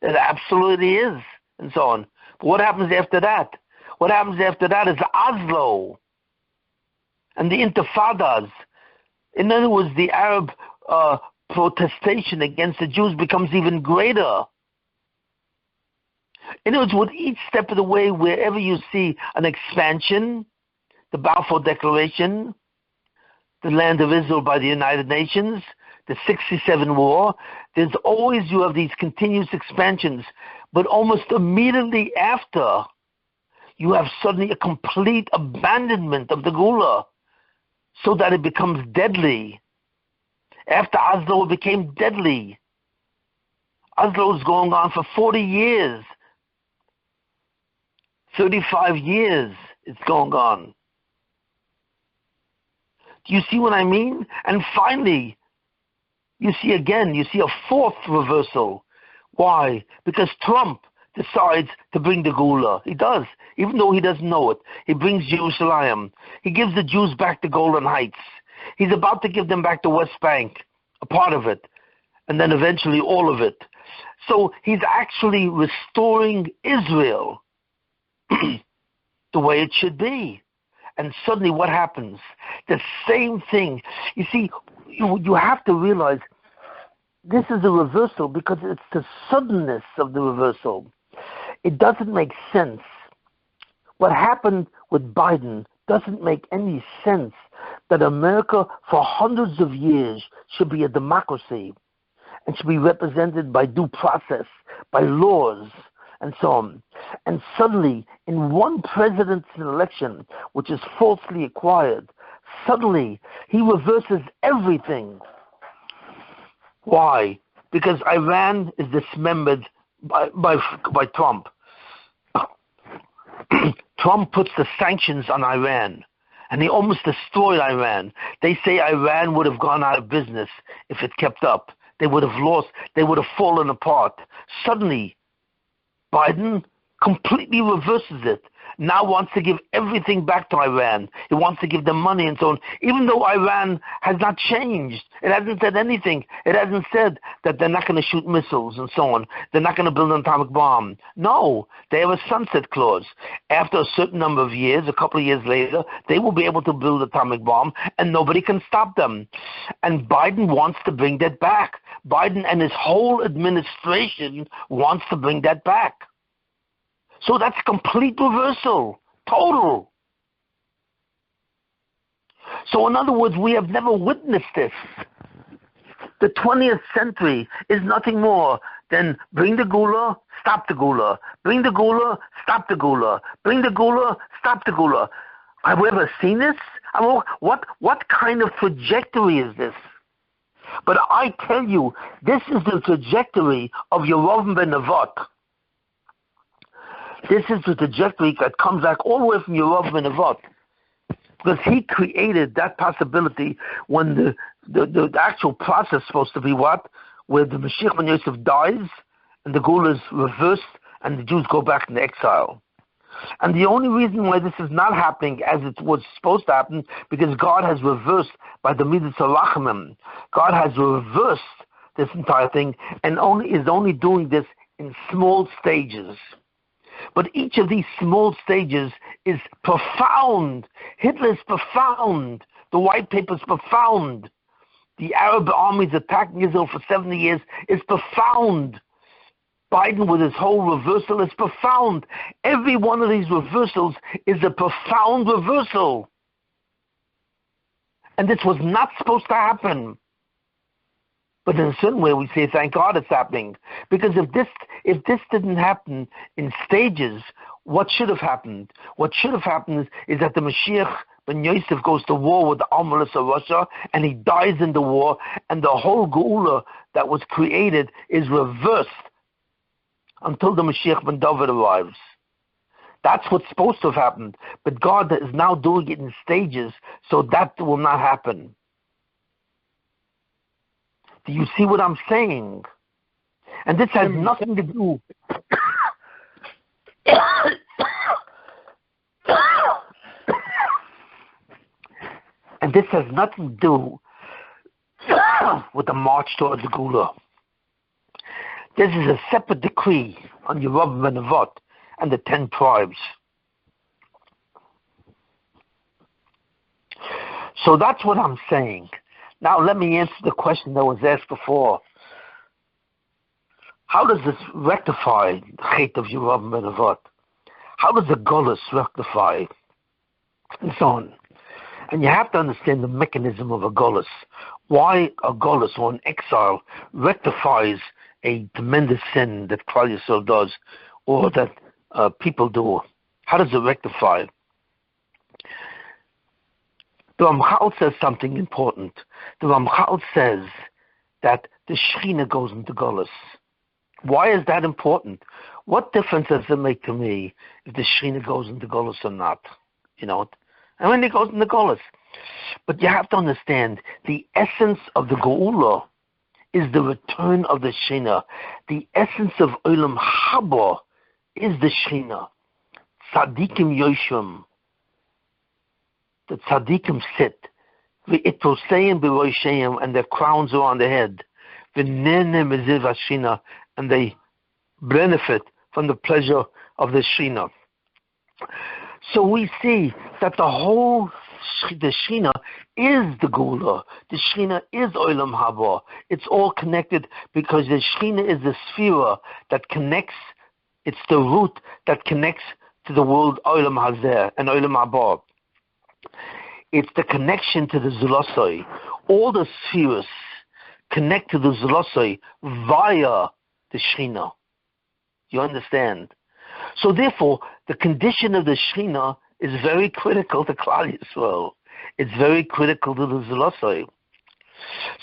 It absolutely is. And so on. But what happens after that? What happens after that is Oslo and the Intifadas. In other words, the Arab protestation against the Jews becomes even greater. In other words, with each step of the way, wherever you see an expansion, the Balfour Declaration, the land of Israel by the United Nations, the 67 war, there's always, you have these continuous expansions. But almost immediately after, you have suddenly a complete abandonment of the Geulah, so that it becomes deadly. After Oslo, it became deadly. Oslo is going on for 40 years. 35 years it's going on. Do you see what I mean? And finally, you see a fourth reversal. Why? Because Trump decides to bring the Geulah. He does, even though he doesn't know it. He brings Jerusalem. He gives the Jews back the Golan Heights. He's about to give them back the West Bank, a part of it, and then eventually all of it. So he's actually restoring Israel the way it should be. And suddenly what happens? The same thing. You see, you have to realize this is a reversal because it's the suddenness of the reversal. It doesn't make sense. What happened with Biden doesn't make any sense, that America for hundreds of years should be a democracy and should be represented by due process, by laws, and so on. And suddenly, in one president's election, which is falsely acquired, suddenly he reverses everything. Why? Because Iran is dismembered by Trump. Trump puts the sanctions on Iran, and he almost destroyed Iran. They say Iran would have gone out of business if it kept up. They would have lost. They would have fallen apart. Suddenly, Biden completely reverses it. Now wants to give everything back to Iran. He wants to give them money and so on, even though Iran has not changed. It hasn't said anything. It hasn't said that they're not going to shoot missiles and so on. They're not going to build an atomic bomb. No, they have a sunset clause. After a certain number of years, a couple of years later, they will be able to build an atomic bomb, and nobody can stop them. And Biden wants to bring that back. Biden and his whole administration wants to bring that back. So that's complete reversal, total. So in other words, we have never witnessed this. The 20th century is nothing more than bring the Geulah, stop the Geulah. Bring the Geulah, stop the Geulah. Bring the Geulah, stop the Geulah. Have we ever seen this? I mean, what kind of trajectory is this? But I tell you, this is the trajectory of Yerovim ben Nevat. This is the trajectory that comes back all the way from Yerovim ben Nevat, because he created that possibility when the actual process is supposed to be what? Where the Mashiach ben Yosef dies and the Geulah is reversed and the Jews go back into exile. And the only reason why this is not happening as it was supposed to happen, because God has reversed by the Midas Rachamim. God has reversed this entire thing and is only doing this in small stages. But each of these small stages is profound. Hitler is profound. The white paper is profound. The Arab armies attacking Israel for 70 years is profound. Biden with his whole reversal is profound. Every one of these reversals is a profound reversal. And this was not supposed to happen. But in a certain way, we say, thank God it's happening. Because if this didn't happen in stages, what should have happened? What should have happened is that the Mashiach ben Yosef goes to war with the Amalek of Russia, and he dies in the war, and the whole Geulah that was created is reversed until the Mashiach ben David arrives. That's what's supposed to have happened. But God is now doing it in stages, so that will not happen. Do you see what I'm saying? And this has nothing to do. And this has nothing to do with the march towards the Geulah. This is a separate decree on Yerovim ben Nevat and the 10 tribes. So that's what I'm saying. Now let me answer the question that was asked before. How does this rectify the hate of Yerovim ben Nevat? How does the Golos rectify? And so on. And you have to understand the mechanism of a Golos. Why a Golos or an exile rectifies a tremendous sin that Klal Yisrael does, or that people do. How does it rectify? The Ramchal says something important. The Ramchal says that the Shekhinah goes into Golus. Why is that important? What difference does it make to me if the Shekhinah goes into Golus or not? You know, and when it goes into Golus. But you have to understand, the essence of the Geulah is the return of the Shekhinah. The essence of Olam Haba is the Shekhinah. Tzadikim Yoshim. The tzaddikim sit, v'itosayim b'roshayim, and their crowns are on their head, v'nene meziv hashina, and they benefit from the pleasure of the Shekhinah. So we see that the Shekhinah is the Geulah. The Shekhinah is Olam Haba. It's all connected because the Shekhinah is the sphere that connects. It's the root that connects to the world Olam Hazeh and Olam Haba. It's the connection to the Zulosai. All the spheres connect to the Zulosai via the Shekhinah. You understand? So therefore, the condition of the Shekhinah is very critical to Klal Yisrael. It's very critical to the Zulosai.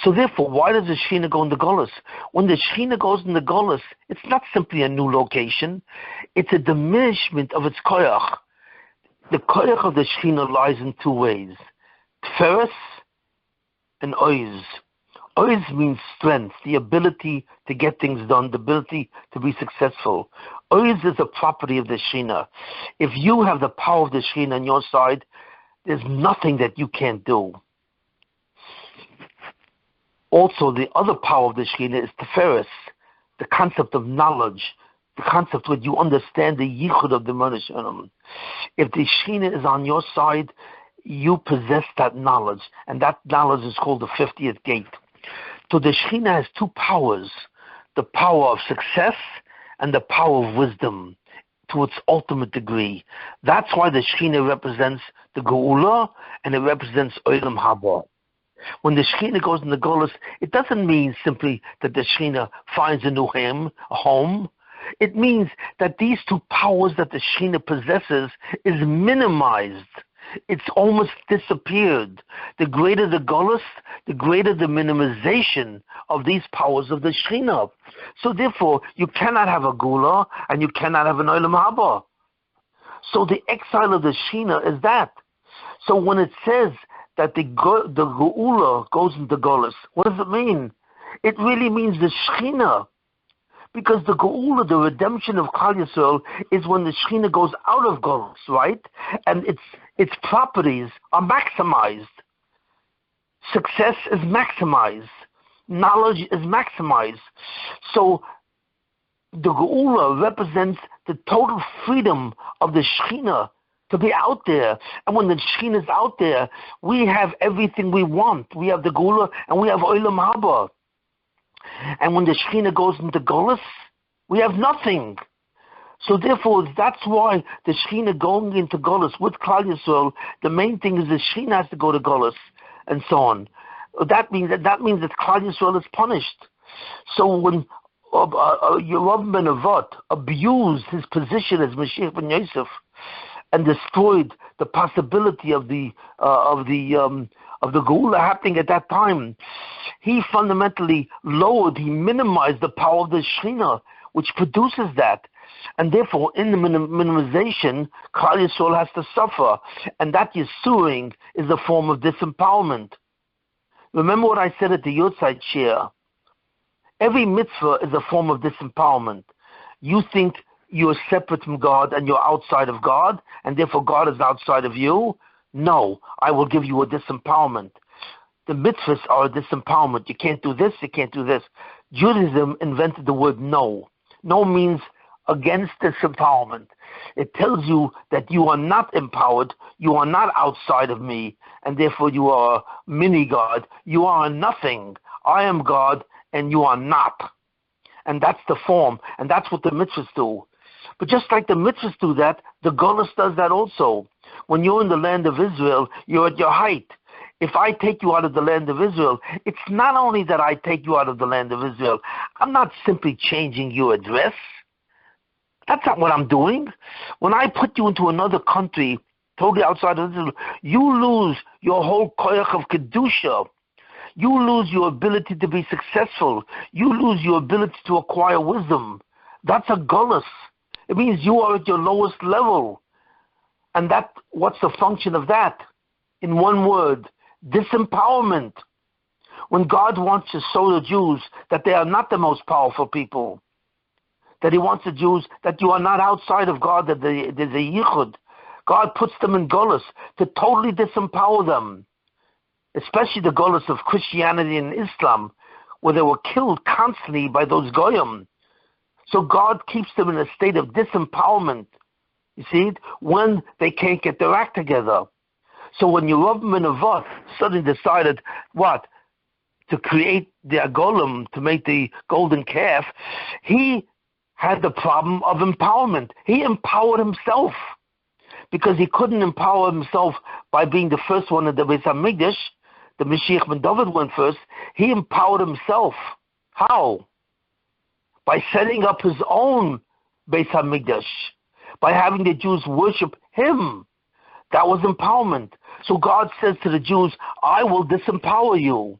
So therefore, why does the Shekhinah go into Golus? When the Shekhinah goes into Golus, it's not simply a new location. It's a diminishment of its koyach. The koyach of the Shekhinah lies in two ways: Tferes and Oiz. Oiz means strength, the ability to get things done, the ability to be successful. Oiz is a property of the Shekhinah. If you have the power of the Shekhinah on your side, there's nothing that you can't do. Also, the other power of the Shekhinah is Tferes, the concept of knowledge, the concept where you understand the yichud of the Manashanim. If the Shekhinah is on your side, you possess that knowledge, and that knowledge is called the 50th gate. So the Shekhinah has two powers, the power of success and the power of wisdom to its ultimate degree. That's why the Shekhinah represents the Geulah and it represents Olam Haba. When the Shekhinah goes in the Golus, it doesn't mean simply that the Shekhinah finds a new home. It means that these two powers that the Shekhinah possesses is minimized. It's almost disappeared. The greater the Golus, the greater the minimization of these powers of the Shekhinah. So therefore, you cannot have a Geulah and you cannot have an Olam Haba. So the exile of the Shekhinah is that. So when it says that the Geulah goes into Golus, what does it mean? It really means the Shekhinah. Because the Geulah, the redemption of Klal Yisrael, is when the Shekhinah goes out of Golus, right? And its properties are maximized. Success is maximized. Knowledge is maximized. So the Geulah represents the total freedom of the Shekhinah to be out there. And when the Shekhinah is out there, we have everything we want. We have the Geulah and we have Olam Haba. And when the Shekhinah goes into Golus, we have nothing. So therefore, that's why the Shekhinah going into Golus with Klal Yisrael, the main thing is the Shekhinah has to go to Golus, and so on. That means that Klal Yisrael is punished. So when Yerovam ben Nevat abused his position as Mashiach ben Yosef and destroyed the possibility of the Geulah happening at that time, he fundamentally lowered, he minimized the power of the Shekhinah, which produces that. And therefore, in the minimization, Klal Yisrael has to suffer. And that Yisuring is a form of disempowerment. Remember what I said at the Yotzai chair. Every mitzvah is a form of disempowerment. You think you're separate from God and you're outside of God, and therefore God is outside of you. No, I will give you a disempowerment. The mitzvahs are a disempowerment. You can't do this, you can't do this. Judaism invented the word no. No means against disempowerment. It tells you that you are not empowered, you are not outside of me, and therefore you are a mini-God. You are a nothing. I am God, and you are not. And that's the form, and that's what the mitzvahs do. But just like the mitzvahs do that, the Golus does that also. When you're in the land of Israel, you're at your height. If I take you out of the land of Israel, it's not only that I take you out of the land of Israel. I'm not simply changing your address. That's not what I'm doing. When I put you into another country, totally outside of Israel, you lose your whole koyach of kedusha. You lose your ability to be successful. You lose your ability to acquire wisdom. That's a gullus. It means you are at your lowest level. And what's the function of that? In one word, disempowerment. When God wants to show the Jews that they are not the most powerful people, that he wants the Jews, that you are not outside of God, that there's a yichud. God puts them in gullus to totally disempower them, especially the gullus of Christianity and Islam, where they were killed constantly by those goyim. So God keeps them in a state of disempowerment, you see it, when they can't get their act together. So when Yerovam ben Nevat suddenly decided, what? To create the golem, to make the golden calf, he had the problem of empowerment. He empowered himself because he couldn't empower himself by being the first one in the Beis HaMikdash. The Mashiach ben David went first. He empowered himself. How? By setting up his own Beis HaMikdash, by having the Jews worship him. That was empowerment. So God says to the Jews, I will disempower you,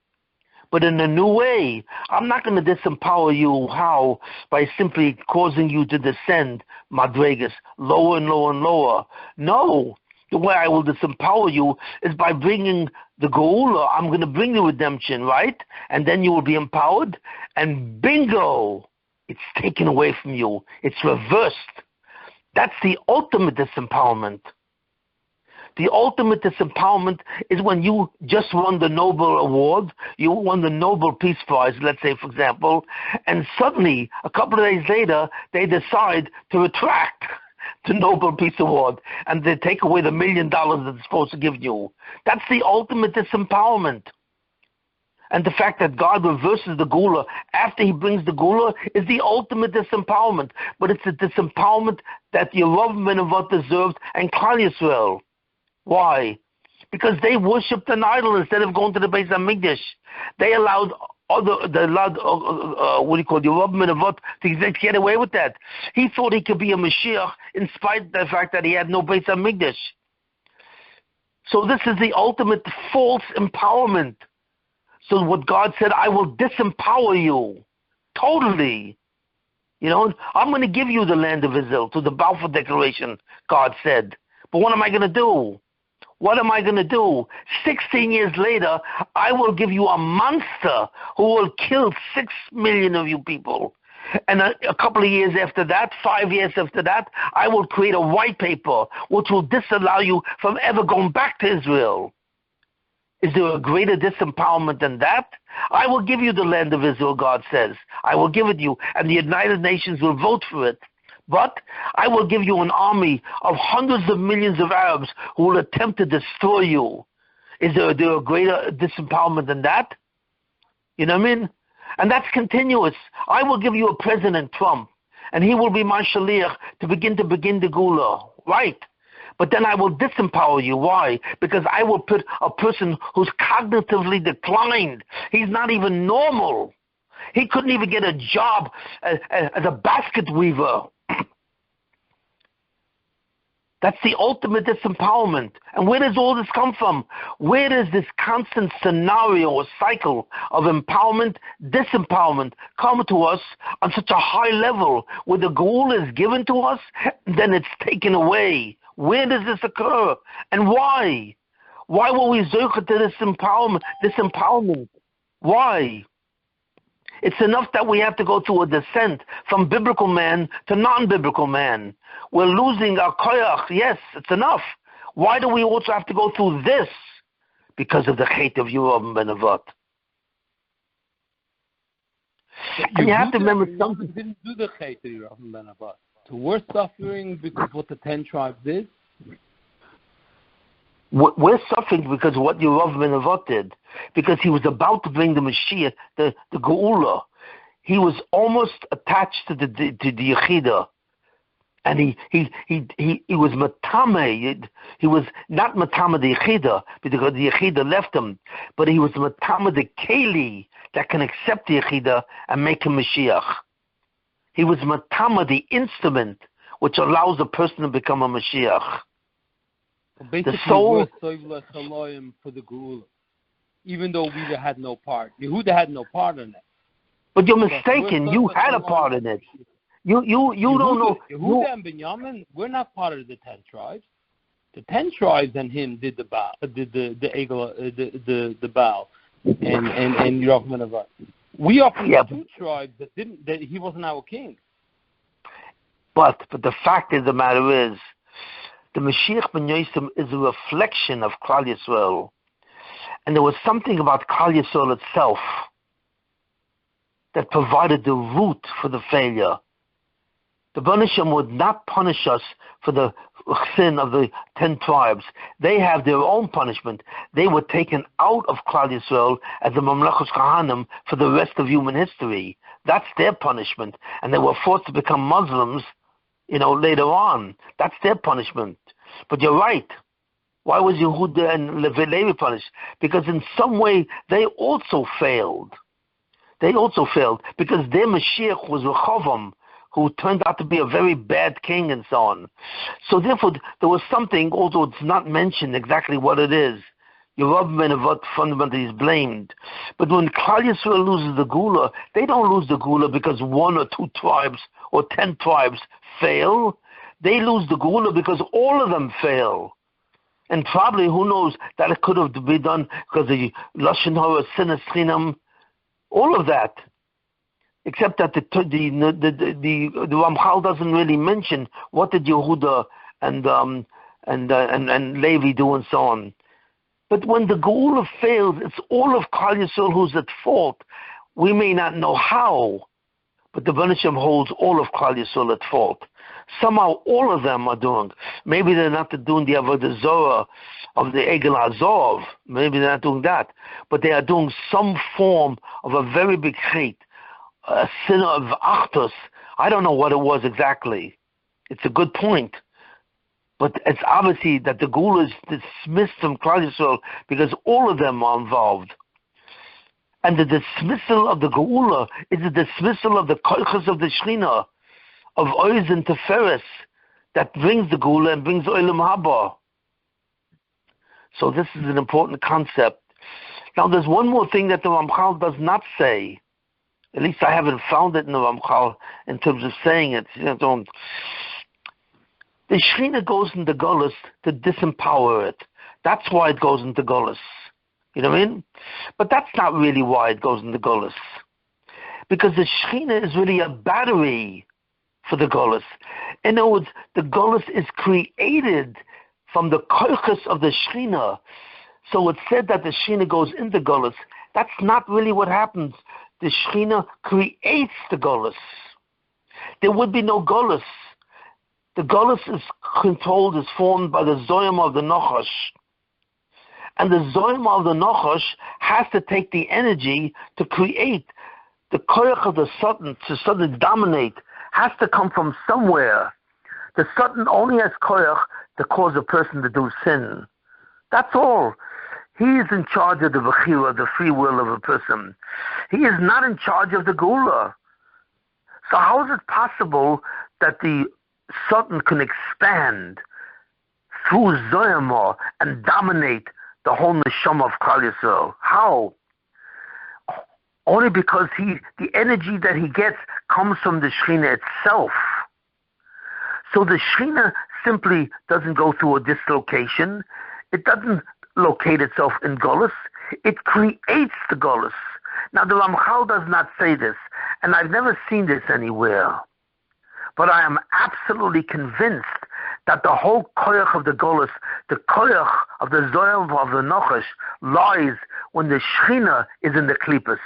but in a new way. I'm not going to disempower you. How? By simply causing you to descend madregas, lower and lower and lower. No. The way I will disempower you is by bringing the Geulah. I'm going to bring the redemption, right? And then you will be empowered. And bingo! It's taken away from you. It's reversed. That's the ultimate disempowerment. The ultimate disempowerment is when you just won the Nobel Award, you won the Nobel Peace Prize, let's say, for example, and suddenly, a couple of days later, they decide to retract the Nobel Peace Award, and they take away the $1 million that they're supposed to give you. That's the ultimate disempowerment. And the fact that God reverses the Geulah after he brings the Geulah is the ultimate disempowerment. But it's a disempowerment that Yerovam ben Nevat deserved and Klal Yisrael. Why? Because they worshipped an idol instead of going to the Beis HaMikdash. They allowed Yerovam ben Nevat to get away with that. He thought he could be a Mashiach in spite of the fact that he had no Beis HaMikdash. So this is the ultimate false empowerment. So what God said, I will disempower you totally. You know, I'm going to give you the land of Israel to the Balfour Declaration, God said. But what am I going to do? What am I going to do? 16 years later, I will give you a monster who will kill 6 million of you people. And a couple of years after that, 5 years after that, I will create a white paper which will disallow you from ever going back to Israel. Is there a greater disempowerment than that? I will give you the land of Israel, God says. I will give it you, and the United Nations will vote for it. But I will give you an army of hundreds of millions of Arabs who will attempt to destroy you. Is there a greater disempowerment than that? You know what I mean? And that's continuous. I will give you a President Trump, and he will be my shaliach to begin the Geulah. Right. But then I will disempower you. Why? Because I will put a person who's cognitively declined. He's not even normal. He couldn't even get a job as a basket weaver. That's the ultimate disempowerment. And where does all this come from? Where does this constant scenario or cycle of empowerment, disempowerment come to us on such a high level where the Geulah is given to us, then it's taken away? Where does this occur? And why? Why were we zocheh to this empowerment? Why? It's enough that we have to go through a descent from biblical man to non-biblical man. We're losing our koyach. Yes, it's enough. Why do we also have to go through this? Because of the hate of Yerovam ben Nevat. And you have to remember something. Didn't do the hate of Yerovam ben Nevat. So we're suffering because of what the 10 tribes did? We're suffering because of what Yerovam ben Nevat did. Because he was about to bring the Mashiach, the Geulah. He was almost attached to the Yechidah. And he was matame. He was not matame the Yechidah, because the Yechidah left him. But he was matame the Keli that can accept the Yechidah and make him Mashiach. He was matama, the instrument, which allows a person to become a Mashiach. Well, basically, The soul, we're Soivla Saloim for the Geulah, even though we had no part. Yehuda had no part in it. but you're mistaken. You had a part in it. You don't know. Yehuda and Binyamin, we're not part of the 10 tribes. The 10 tribes and him did the Baal, the Baal, and Yerucham ben Nevat. We are from the 2 tribes that he wasn't our king. But the fact of the matter is, the Mashiach ben Yosef is a reflection of Klal Yisrael, and there was something about Klal Yisrael itself that provided the root for the failure. The Banishim would not punish us for the sin of the 10 tribes. They have their own punishment. They were taken out of Klal Yisrael as the Mamlechus Kahanim for the rest of human history. That's their punishment. And they were forced to become Muslims, later on. That's their punishment. But you're right. Why was Yehuda and Levi punished? Because in some way they also failed. Because their Mashiach was Rehoboam, who turned out to be a very bad king and so on. So therefore, there was something, although it's not mentioned exactly what it is. Yerucham ben Nevat fundamentally is blamed. But when Klal Yisrael loses the Geulah, they don't lose the Geulah because 1 or 2 tribes or 10 tribes fail. They lose the Geulah because all of them fail. And probably, who knows, that it could have been done because the Lashon Hara, Sinas Chinam, all of that. Except that the Ramchal doesn't really mention what did Yehuda and Levi do and so on. But when the Geulah fails, it's all of Klal Yisrael who's at fault. We may not know how, but the Banishim holds all of Klal Yisrael at fault. Somehow all of them are doing. Maybe they're not doing the Avodah Zorah of the Egel Azov. Maybe they're not doing that. But they are doing some form of a very big hate. A sin of Achtos. I don't know what it was exactly. It's a good point. But it's obviously that the Geulah is dismissed from Klal Yisrael because all of them are involved. And the dismissal of the Geulah is the dismissal of the koiches of the Shechina, of Oiz and Teferes, that brings the Geulah and brings Olam Haba. So this is an important concept. Now there's one more thing that the Ramchal does not say. At least I haven't found it in the Ramchal in terms of saying it. The Shechina goes into Gullus to disempower it. That's why it goes into Gullus. You know what I mean? But that's not really why it goes into Gullus. Because the Shechina is really a battery for the Gullus. In other words, the Gullus is created from the koiches of the Shechina. So it's said that the Shechina goes into Gullus. That's not really what happens. The Shechina creates the Gullus. There would be no Gullus. The Gullus is formed by the Zoyim of the Nochash. And the Zoyim of the Nochash has to take the energy to create. The koyach of the Satan to suddenly dominate has to come from somewhere. The Satan only has koyach to cause a person to do sin. That's all. He is in charge of the vechira, the free will of a person. He is not in charge of the Geulah. So how is it possible that the Satan can expand through Zoyamah and dominate the whole neshama of Klal Yisrael? How? Only because the energy that he gets comes from the Shechina itself. So the Shechina simply doesn't go through a dislocation. It doesn't locate itself in Gullus. It creates the Gullus. Now the Ramchal does not say this, and I've never seen this anywhere. But I am absolutely convinced that the whole koyach of the Gullus, the koyach of the Zoyim of the Nochash, lies when the Shechina is in the Klippas.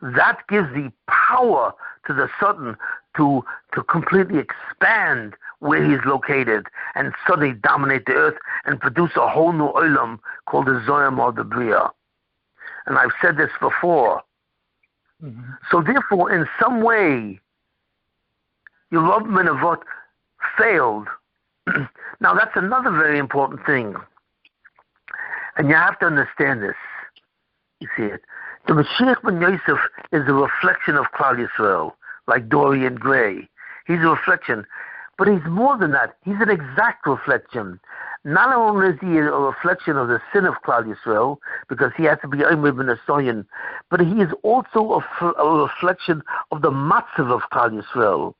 That gives the power to the Satan to completely expand where he's located and suddenly dominate the earth and produce a whole new olam called the Zoyim of the Bria. And I've said this before. Mm-hmm. So therefore, in some way, Yerucham ben Nevat failed. Now that's another very important thing. And you have to understand this. You see it. The Mashiach ben Yosef is a reflection of Klal Yisrael, like Dorian Gray. He's a reflection. But he's more than that. He's an exact reflection. Not only is he a reflection of the sin of Klal Yisrael, because he has to be Omer ben Asoyan, but he is also a reflection of the matzav of Klal Yisrael.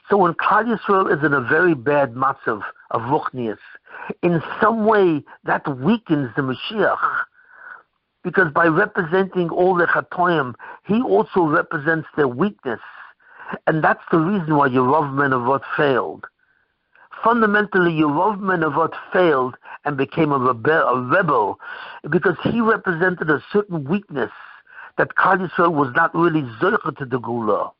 So when Klal Yisrael is in a very bad matzav of ruchnius, in some way that weakens the Mashiach, because by representing all the chatoim, he also represents their weakness. And that's the reason why Yerov Menavot failed. Fundamentally, Yerov Menavot failed and became a rebel, because he represented a certain weakness that Klal Yisrael was not really zocher to the Geulah.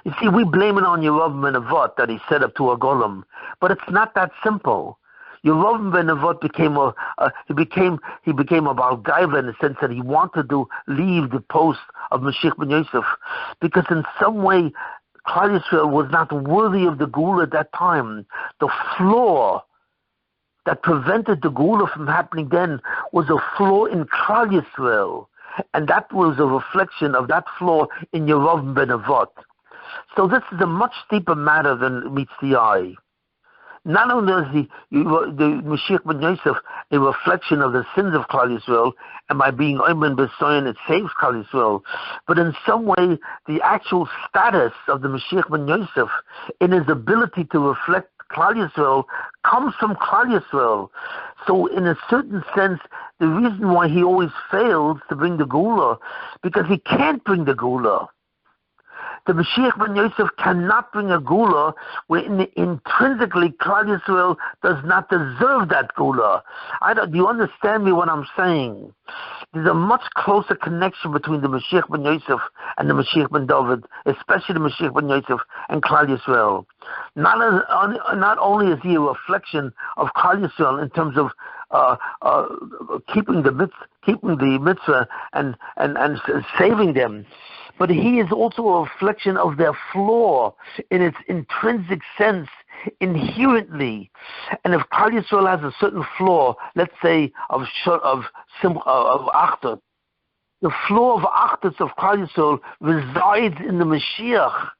You see, we blame it on Yerov Menavot that he set up to a golem, but it's not that simple. Yerov Menavot became a Baal Gaiva in the sense that he wanted to leave the post of Mashiach ben Yosef, because in some way Klal Yisrael was not worthy of the Geulah at that time. The flaw that prevented the Geulah from happening then was a flaw in Klal Yisrael, and that was a reflection of that flaw in Yerov Menavot. So this is a much deeper matter than meets the eye. Not only is the Mashiach ben Yosef a reflection of the sins of Klal Yisrael, and by being Omer ben Asoyan it saves Klal Yisrael, but in some way the actual status of the Mashiach ben Yosef in his ability to reflect Klal Yisrael comes from Klal Yisrael. So in a certain sense, the reason why he always fails to bring the Geulah, because he can't bring the Geulah. The Mashiach ben Yosef cannot bring a Geulah where intrinsically Klal Yisrael does not deserve that Geulah. Do you understand me what I'm saying? There's a much closer connection between the Mashiach ben Yosef and the Mashiach ben David, especially the Mashiach ben Yosef and Klal Yisrael. Not only is he a reflection of Klal Yisrael in terms of keeping the mitzvah and saving them, but he is also a reflection of their flaw in its intrinsic sense, inherently. And if Klal Yisrael has a certain flaw, let's say of Achdut, the flaw of Achdut of Klal Yisrael resides in the Mashiach,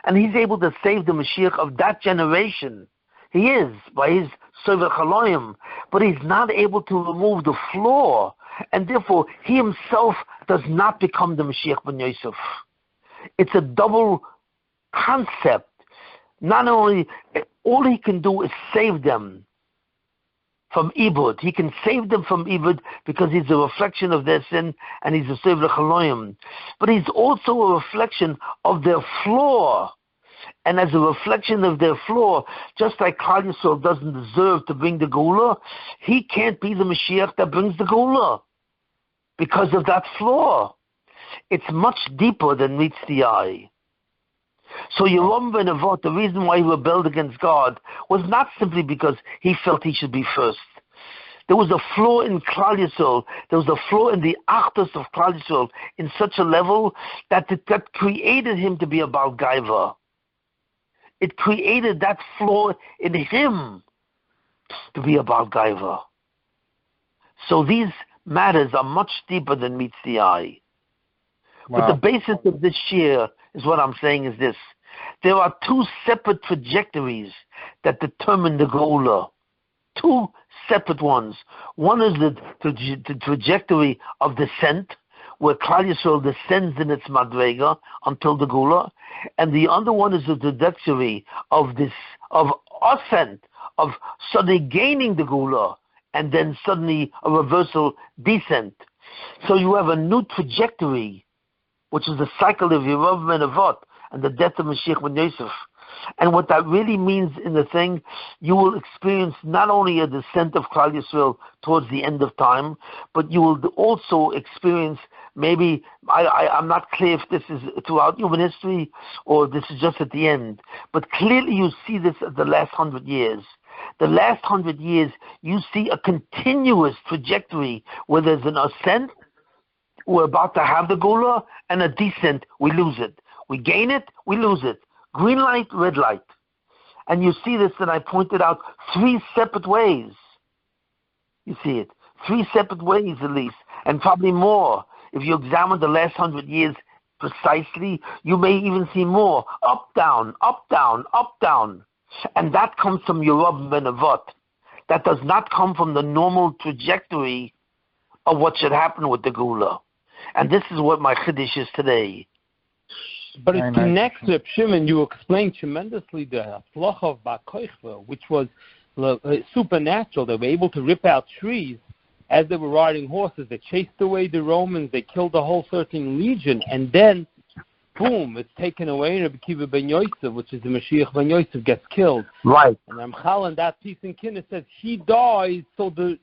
and he's able to save the Mashiach of that generation. He is, by his Sover Chaloyim, but he's not able to remove the flaw, and therefore he himself does not become the Mashiach ben Yosef. It's a double concept. Not only, all he can do is save them from Ibud. He can save them from Ibud because he's a reflection of their sin and he's a Sover Chaloyim. But he's also a reflection of their flaw. And as a reflection of their flaw, just like Klal Yisrael doesn't deserve to bring the Geulah, he can't be the Mashiach that brings the Geulah because of that flaw. It's much deeper than meets the eye. So Yerov Menavot, the reason why he rebelled against God was not simply because he felt he should be first. There was a flaw in Klal Yisrael. There was a flaw in the Achdus of Klal Yisrael in such a level that created him to be a Baal Gaiva. It created that flaw in him to be a Baal Gaiva. So these matters are much deeper than meets the eye. Wow. But the basis of this shir is what I'm saying is this. There are two separate trajectories that determine the Geulah. Two separate ones. One is the trajectory of descent, where Klal Yisrael descends in its madrega until the Geulah, and the other one is the trajectory of ascent, of suddenly gaining the Geulah, and then suddenly a reversal descent. So you have a new trajectory, which is the cycle of Yerov Menavot and the death of Mashiach ben Yosef. And what that really means in the thing, you will experience not only a descent of Klal Yisrael towards the end of time, but you will also experience, maybe, I'm not clear if this is throughout human history or this is just at the end, but clearly you see this at the last 100 years. The last 100 years, you see a continuous trajectory where there's an ascent, we're about to have the Geulah, and a descent, we lose it. We gain it, we lose it. Green light, red light. And you see this, and I pointed out 3 separate ways. You see it. 3 separate ways at least, and probably more if you examine the last 100 years precisely. You may even see more. Up, down, up, down, up, down. And that comes from Yerub ben Avot. That does not come from the normal trajectory of what should happen with the Geulah. And this is what my Chiddush is today. But it connects to Shimon. You explained tremendously the Haflacha of Bar Kochva, which was supernatural. They were able to rip out trees as they were riding horses. They chased away the Romans. They killed the whole 13 legion. And then, boom, it's taken away. Rabbi Akiva ben Yosef, which is the Mashiach ben Yosef, gets killed. Right. And Ramchal in that piece in Kinnis says he dies, so the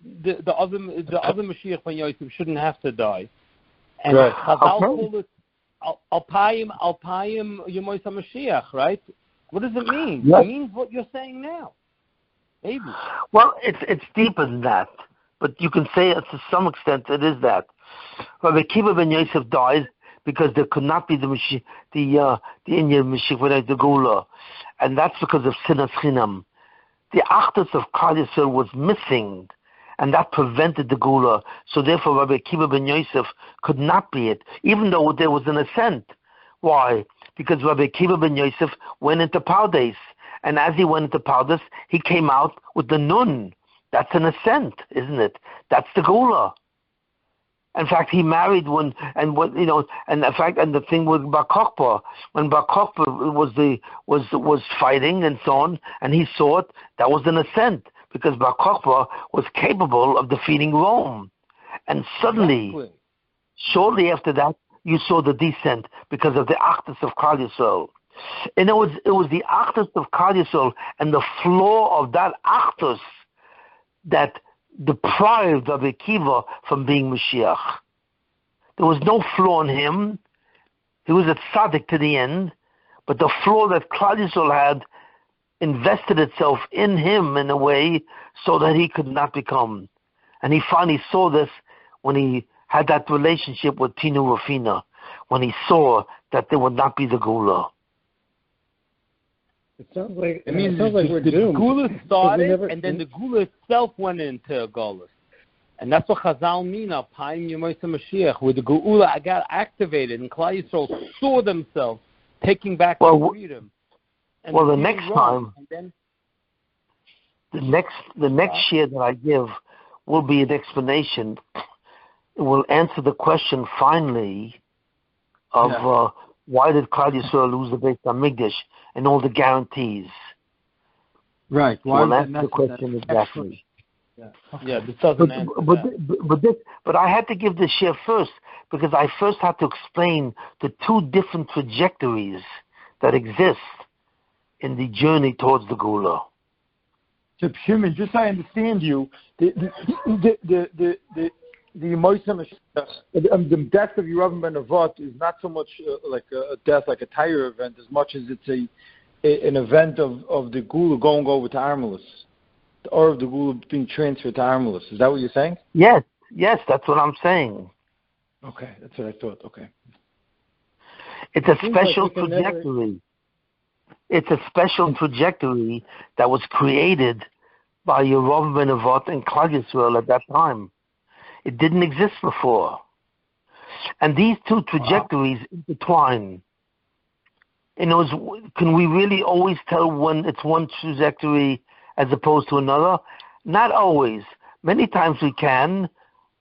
other Mashiach ben Yosef shouldn't have to die. And Chazal called it Alpayim Yemois HaMashiach, right? What does it mean? Yes. It means what you're saying now. Maybe. Well, it's deeper than that, but you can say it to some extent it is that. Rabbi Akiva ben Yosef dies because there could not be the Indian Mashiach, the Geulah, and that's because of Sinas Chinam. The Achdus of Klal Yisrael was missing, and that prevented the Geulah. So therefore, Rabbi Akiva ben Yosef could not be it, even though there was an ascent. Why? Because Rabbi Akiva ben Yosef went into Pardes, and as he went into Pardes, he came out with the Nun. That's an ascent, isn't it? That's the Geulah. In fact, he married and the thing with Bar Kokhba, when Bar Kokhba was fighting and so on, and he saw it, that was an ascent, because Bar Kokhba was capable of defeating Rome. And suddenly, shortly after that, you saw the descent because of the Achdus of Klal Yisrael. And it was the Achdus of Klal Yisrael and the flaw of that Achdus that deprived Rabbi Akiva from being Mashiach. There was no flaw in him. He was a tzaddik to the end, but the flaw that Klal Yisrael had invested itself in him in a way so that he could not become. And he finally saw this when he had that relationship with Tinu Rafina, when he saw that there would not be the Geulah. It sounds like we're doomed. The Geulah started, and then the Geulah itself went into Golus. And that's what Chazal mean, Alpayim Yemois HaMashiach, where the Geulah got activated, and Klal Yisrael saw themselves taking back their freedom. And the next time, the next year that I give will be an explanation. It will answer the question finally of why did Klal Yisrael lose the Beit HaMikdash and all the guarantees. Right. Why will answer the question exactly. This doesn't answer but I had to give this share first because I first had to explain the two different trajectories that exist in the journey towards the Geulah. So Shimon, just so I understand you, the Yemois HaMashiach, the death of Yerub ben Avot is not so much like a death, like a tire event, as much as it's an event of the Geulah going over to Armalus, or of the Geulah being transferred to Armalus. Is that what you're saying? Yes, that's what I'm saying. Okay, that's what I thought. Okay. It's a special trajectory. It's a special trajectory that was created by Yerub ben Avot and Klal Yisrael at that time. It didn't exist before. And these two trajectories intertwine. Can we really always tell when it's one trajectory as opposed to another? Not always. Many times we can,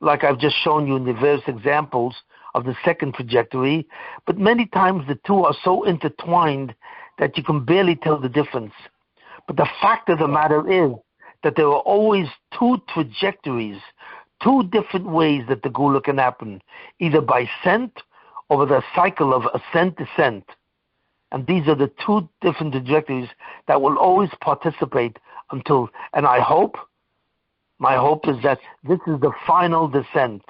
like I've just shown you in the various examples of the second trajectory, but many times the two are so intertwined that you can barely tell the difference. But the fact of the matter is that there are always two trajectories, two different ways that the Geulah can happen, either by ascent or with a cycle of ascent-descent. And these are the two different trajectories that will always participate until, and my hope is that this is the final descent,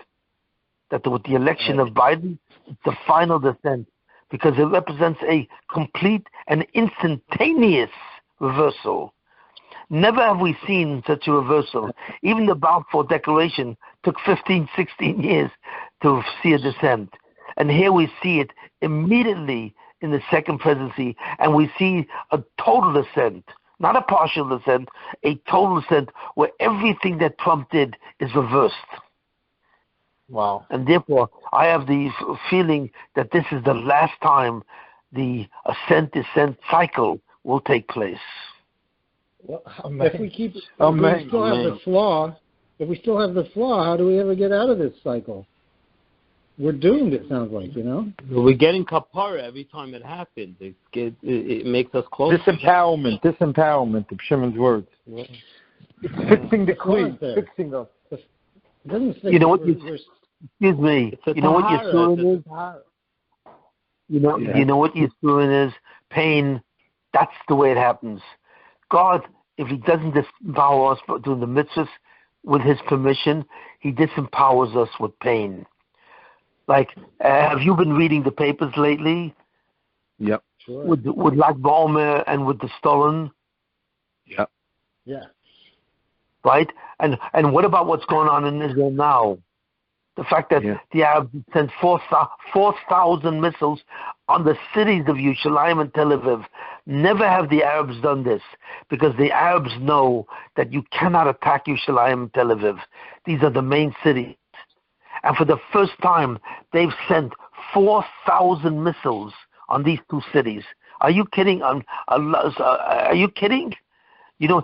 that with the election of Biden, it's the final descent, because it represents a complete and instantaneous reversal. Never have we seen such a reversal. Even the Balfour Declaration took 15, 16 years to see a descent. And here we see it immediately in the second presidency, and we see a total descent, not a partial descent, a total descent where everything that Trump did is reversed. Wow. And therefore, I have the feeling that this is the last time the ascent-descent cycle will take place. Well, if we still have the flaw, how do we ever get out of this cycle? We're doomed, it sounds like, We're getting kapara every time it happens. It makes us closer. Disempowerment, of Shimon's words. Yeah. Fixing the queen, fixing us. You know what excuse me. You know what Yisurin is? You know what Yisurin is? Pain. That's the way it happens. God, if He doesn't disempower us doing the mitzvahs with His permission, He disempowers us with pain. Like, have you been reading the papers lately? Yep. Sure. With Lag BaOmer and with the Stolen? Yep. Yeah. Right? And what about what's going on in Israel now? The fact that the Arabs sent 4,000 missiles on the cities of Yerushalayim and Tel Aviv. Never have the Arabs done this, because the Arabs know that you cannot attack Yerushalayim and Tel Aviv. These are the main cities. And for the first time, they've sent 4,000 missiles on these two cities. Are you kidding? Are you kidding? You know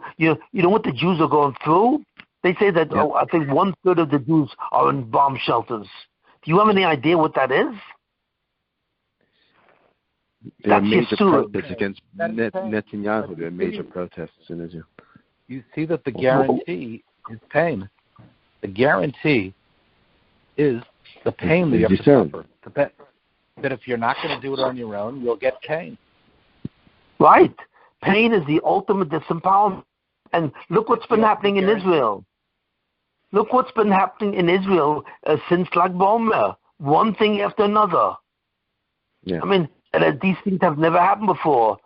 what the Jews are going through? They say that I think 1/3 of the Jews are in bomb shelters. Do you have any idea what that is? There are major protests against Netanyahu. There are major protests in Israel. You see that the guarantee is pain. The guarantee is the pain that you have to suffer. That if you're not going to do it on your own, you'll get pain. Right. Pain is the ultimate disempowerment. And look what's been happening in Israel. Look what's been happening in Israel since Lag BaOmer. One thing after another. Yeah. I mean, these things have never happened before.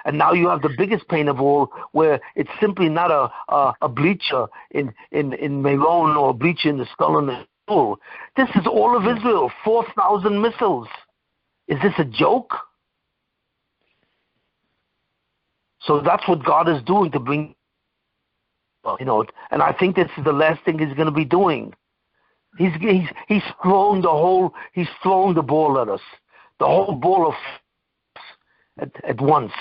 And now you have the biggest pain of all, where it's simply not a bleacher in Meron or a bleacher in the Stolen. This is all of Israel, 4,000 missiles. Is this a joke? So that's what God is doing to bring, and I think this is the last thing He's going to be doing. He's thrown the ball at us, the whole ball of at once.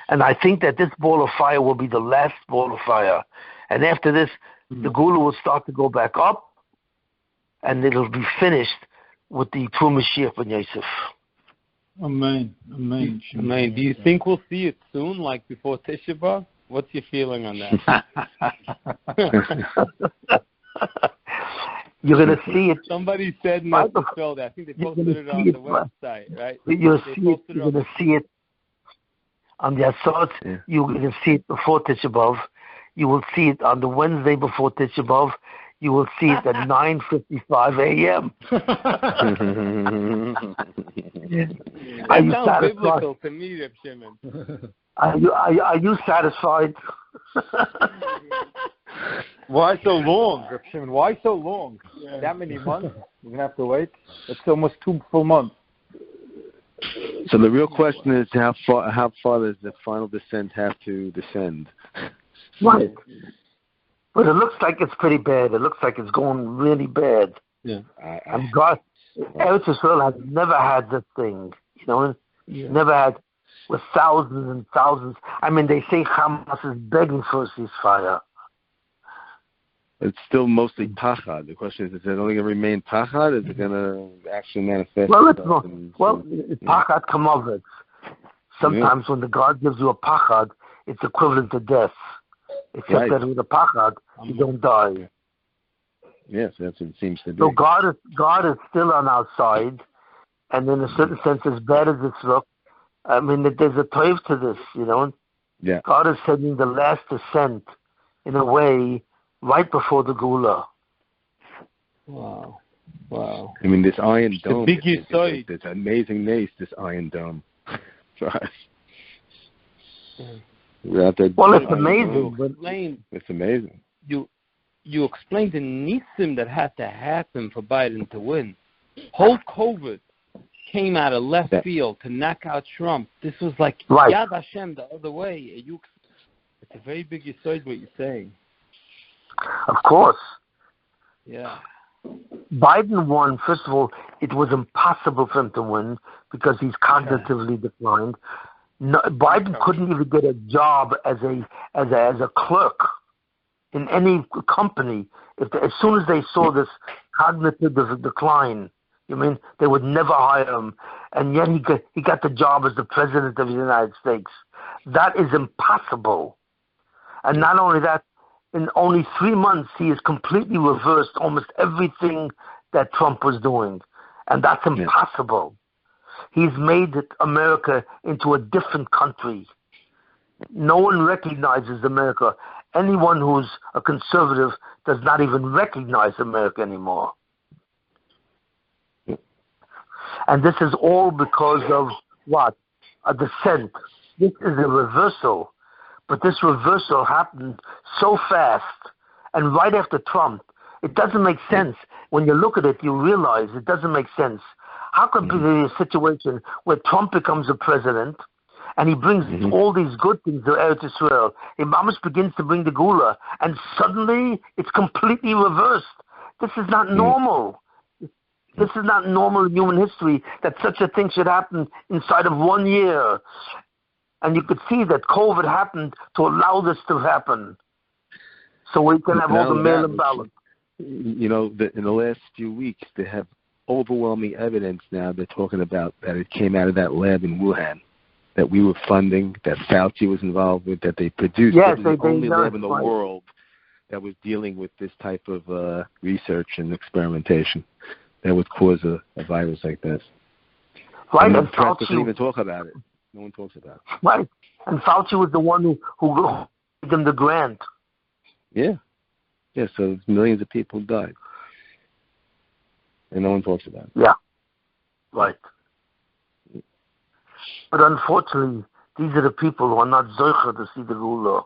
And I think that this ball of fire will be the last ball of fire. And after this, the Geulah will start to go back up, and it'll be finished with the true Mashiach ben Yosef. Amen. Amen. Do you think we'll see it soon, like before Tisha B'Av? What's your feeling on that? You're going to see it. Somebody said not to spell that. I think they posted it on the website, right? You're going to see it on the Asot. Yeah. You're going to see it before Tisha B'Av. You will see it on the Wednesday before Tisha B'Av. You will see it at 9:55 a.m. That sounds biblical to me, Reb Shimon. Are you satisfied? Why so long, Reb Shimon? Why so long? Yeah. That many months? We're going to have to wait? It's almost 2 full months. So the real question is, how far does the final descent have to descend? Right. But it looks like it's pretty bad. It looks like it's going really bad. Yeah. And God, Eretz Israel has never had this thing. Never had, with thousands and thousands. I mean, they say Hamas is begging for a ceasefire. It's still mostly pachad. The question is it only going to remain pachad? Is it going to actually manifest? Well, it's pachad kamovet. Sometimes when the God gives you a pachad, it's equivalent to death. Except that with a pachad, you don't die. Yes, that's what it seems to be. So God is still on our side, and in a certain sense, as bad as it's looked, I mean, there's a toiv to this, Yeah. God is sending the last descent, in a way, right before the Geulah. Wow. I mean, this iron dome. The big Yisoid. It's amazing nace, this iron dome. For us. Well, it's amazing. It's amazing. You explained the nisim that had to happen for Biden to win. Whole COVID came out of left field to knock out Trump. This was like Yad Hashem the other way. It's a very big yisoid what you're saying. Of course. Yeah. Biden won. First of all, it was impossible for him to win because he's cognitively declined. No, Biden couldn't even get a job as a clerk in any company. As soon as they saw this cognitive decline, they would never hire him. And yet he got the job as the president of the United States. That is impossible. And not only that, in only 3 months, he has completely reversed almost everything that Trump was doing. And that's impossible. He's made America into a different country. No one recognizes America. Anyone who's a conservative does not even recognize America anymore. And this is all because of what? A descent. This is a reversal. But this reversal happened so fast and right after Trump. It doesn't make sense. When you look at it, you realize it doesn't make sense. How could there be a situation where Trump becomes a president and he brings all these good things to Eretz Israel? He almost begins to bring the Geulah, and suddenly it's completely reversed. This is not normal. This is not normal in human history that such a thing should happen inside of 1 year. And you could see that COVID happened to allow this to happen. So we can have all the mail-in ballots. In the last few weeks, they have overwhelming evidence now. They're talking about that it came out of that lab in Wuhan that we were funding, that Fauci was involved with, that they produced. Yes, the only lab in the world that was dealing with this type of research and experimentation that would cause a virus like this. Right, and Fauci doesn't even talk about it. No one talks about it. Right, and Fauci was the one who gave them the grant. Yeah. Yeah, so millions of people died. And no one talks about it. Yeah, right. But unfortunately, these are the people who are not zocher to see the Geulah.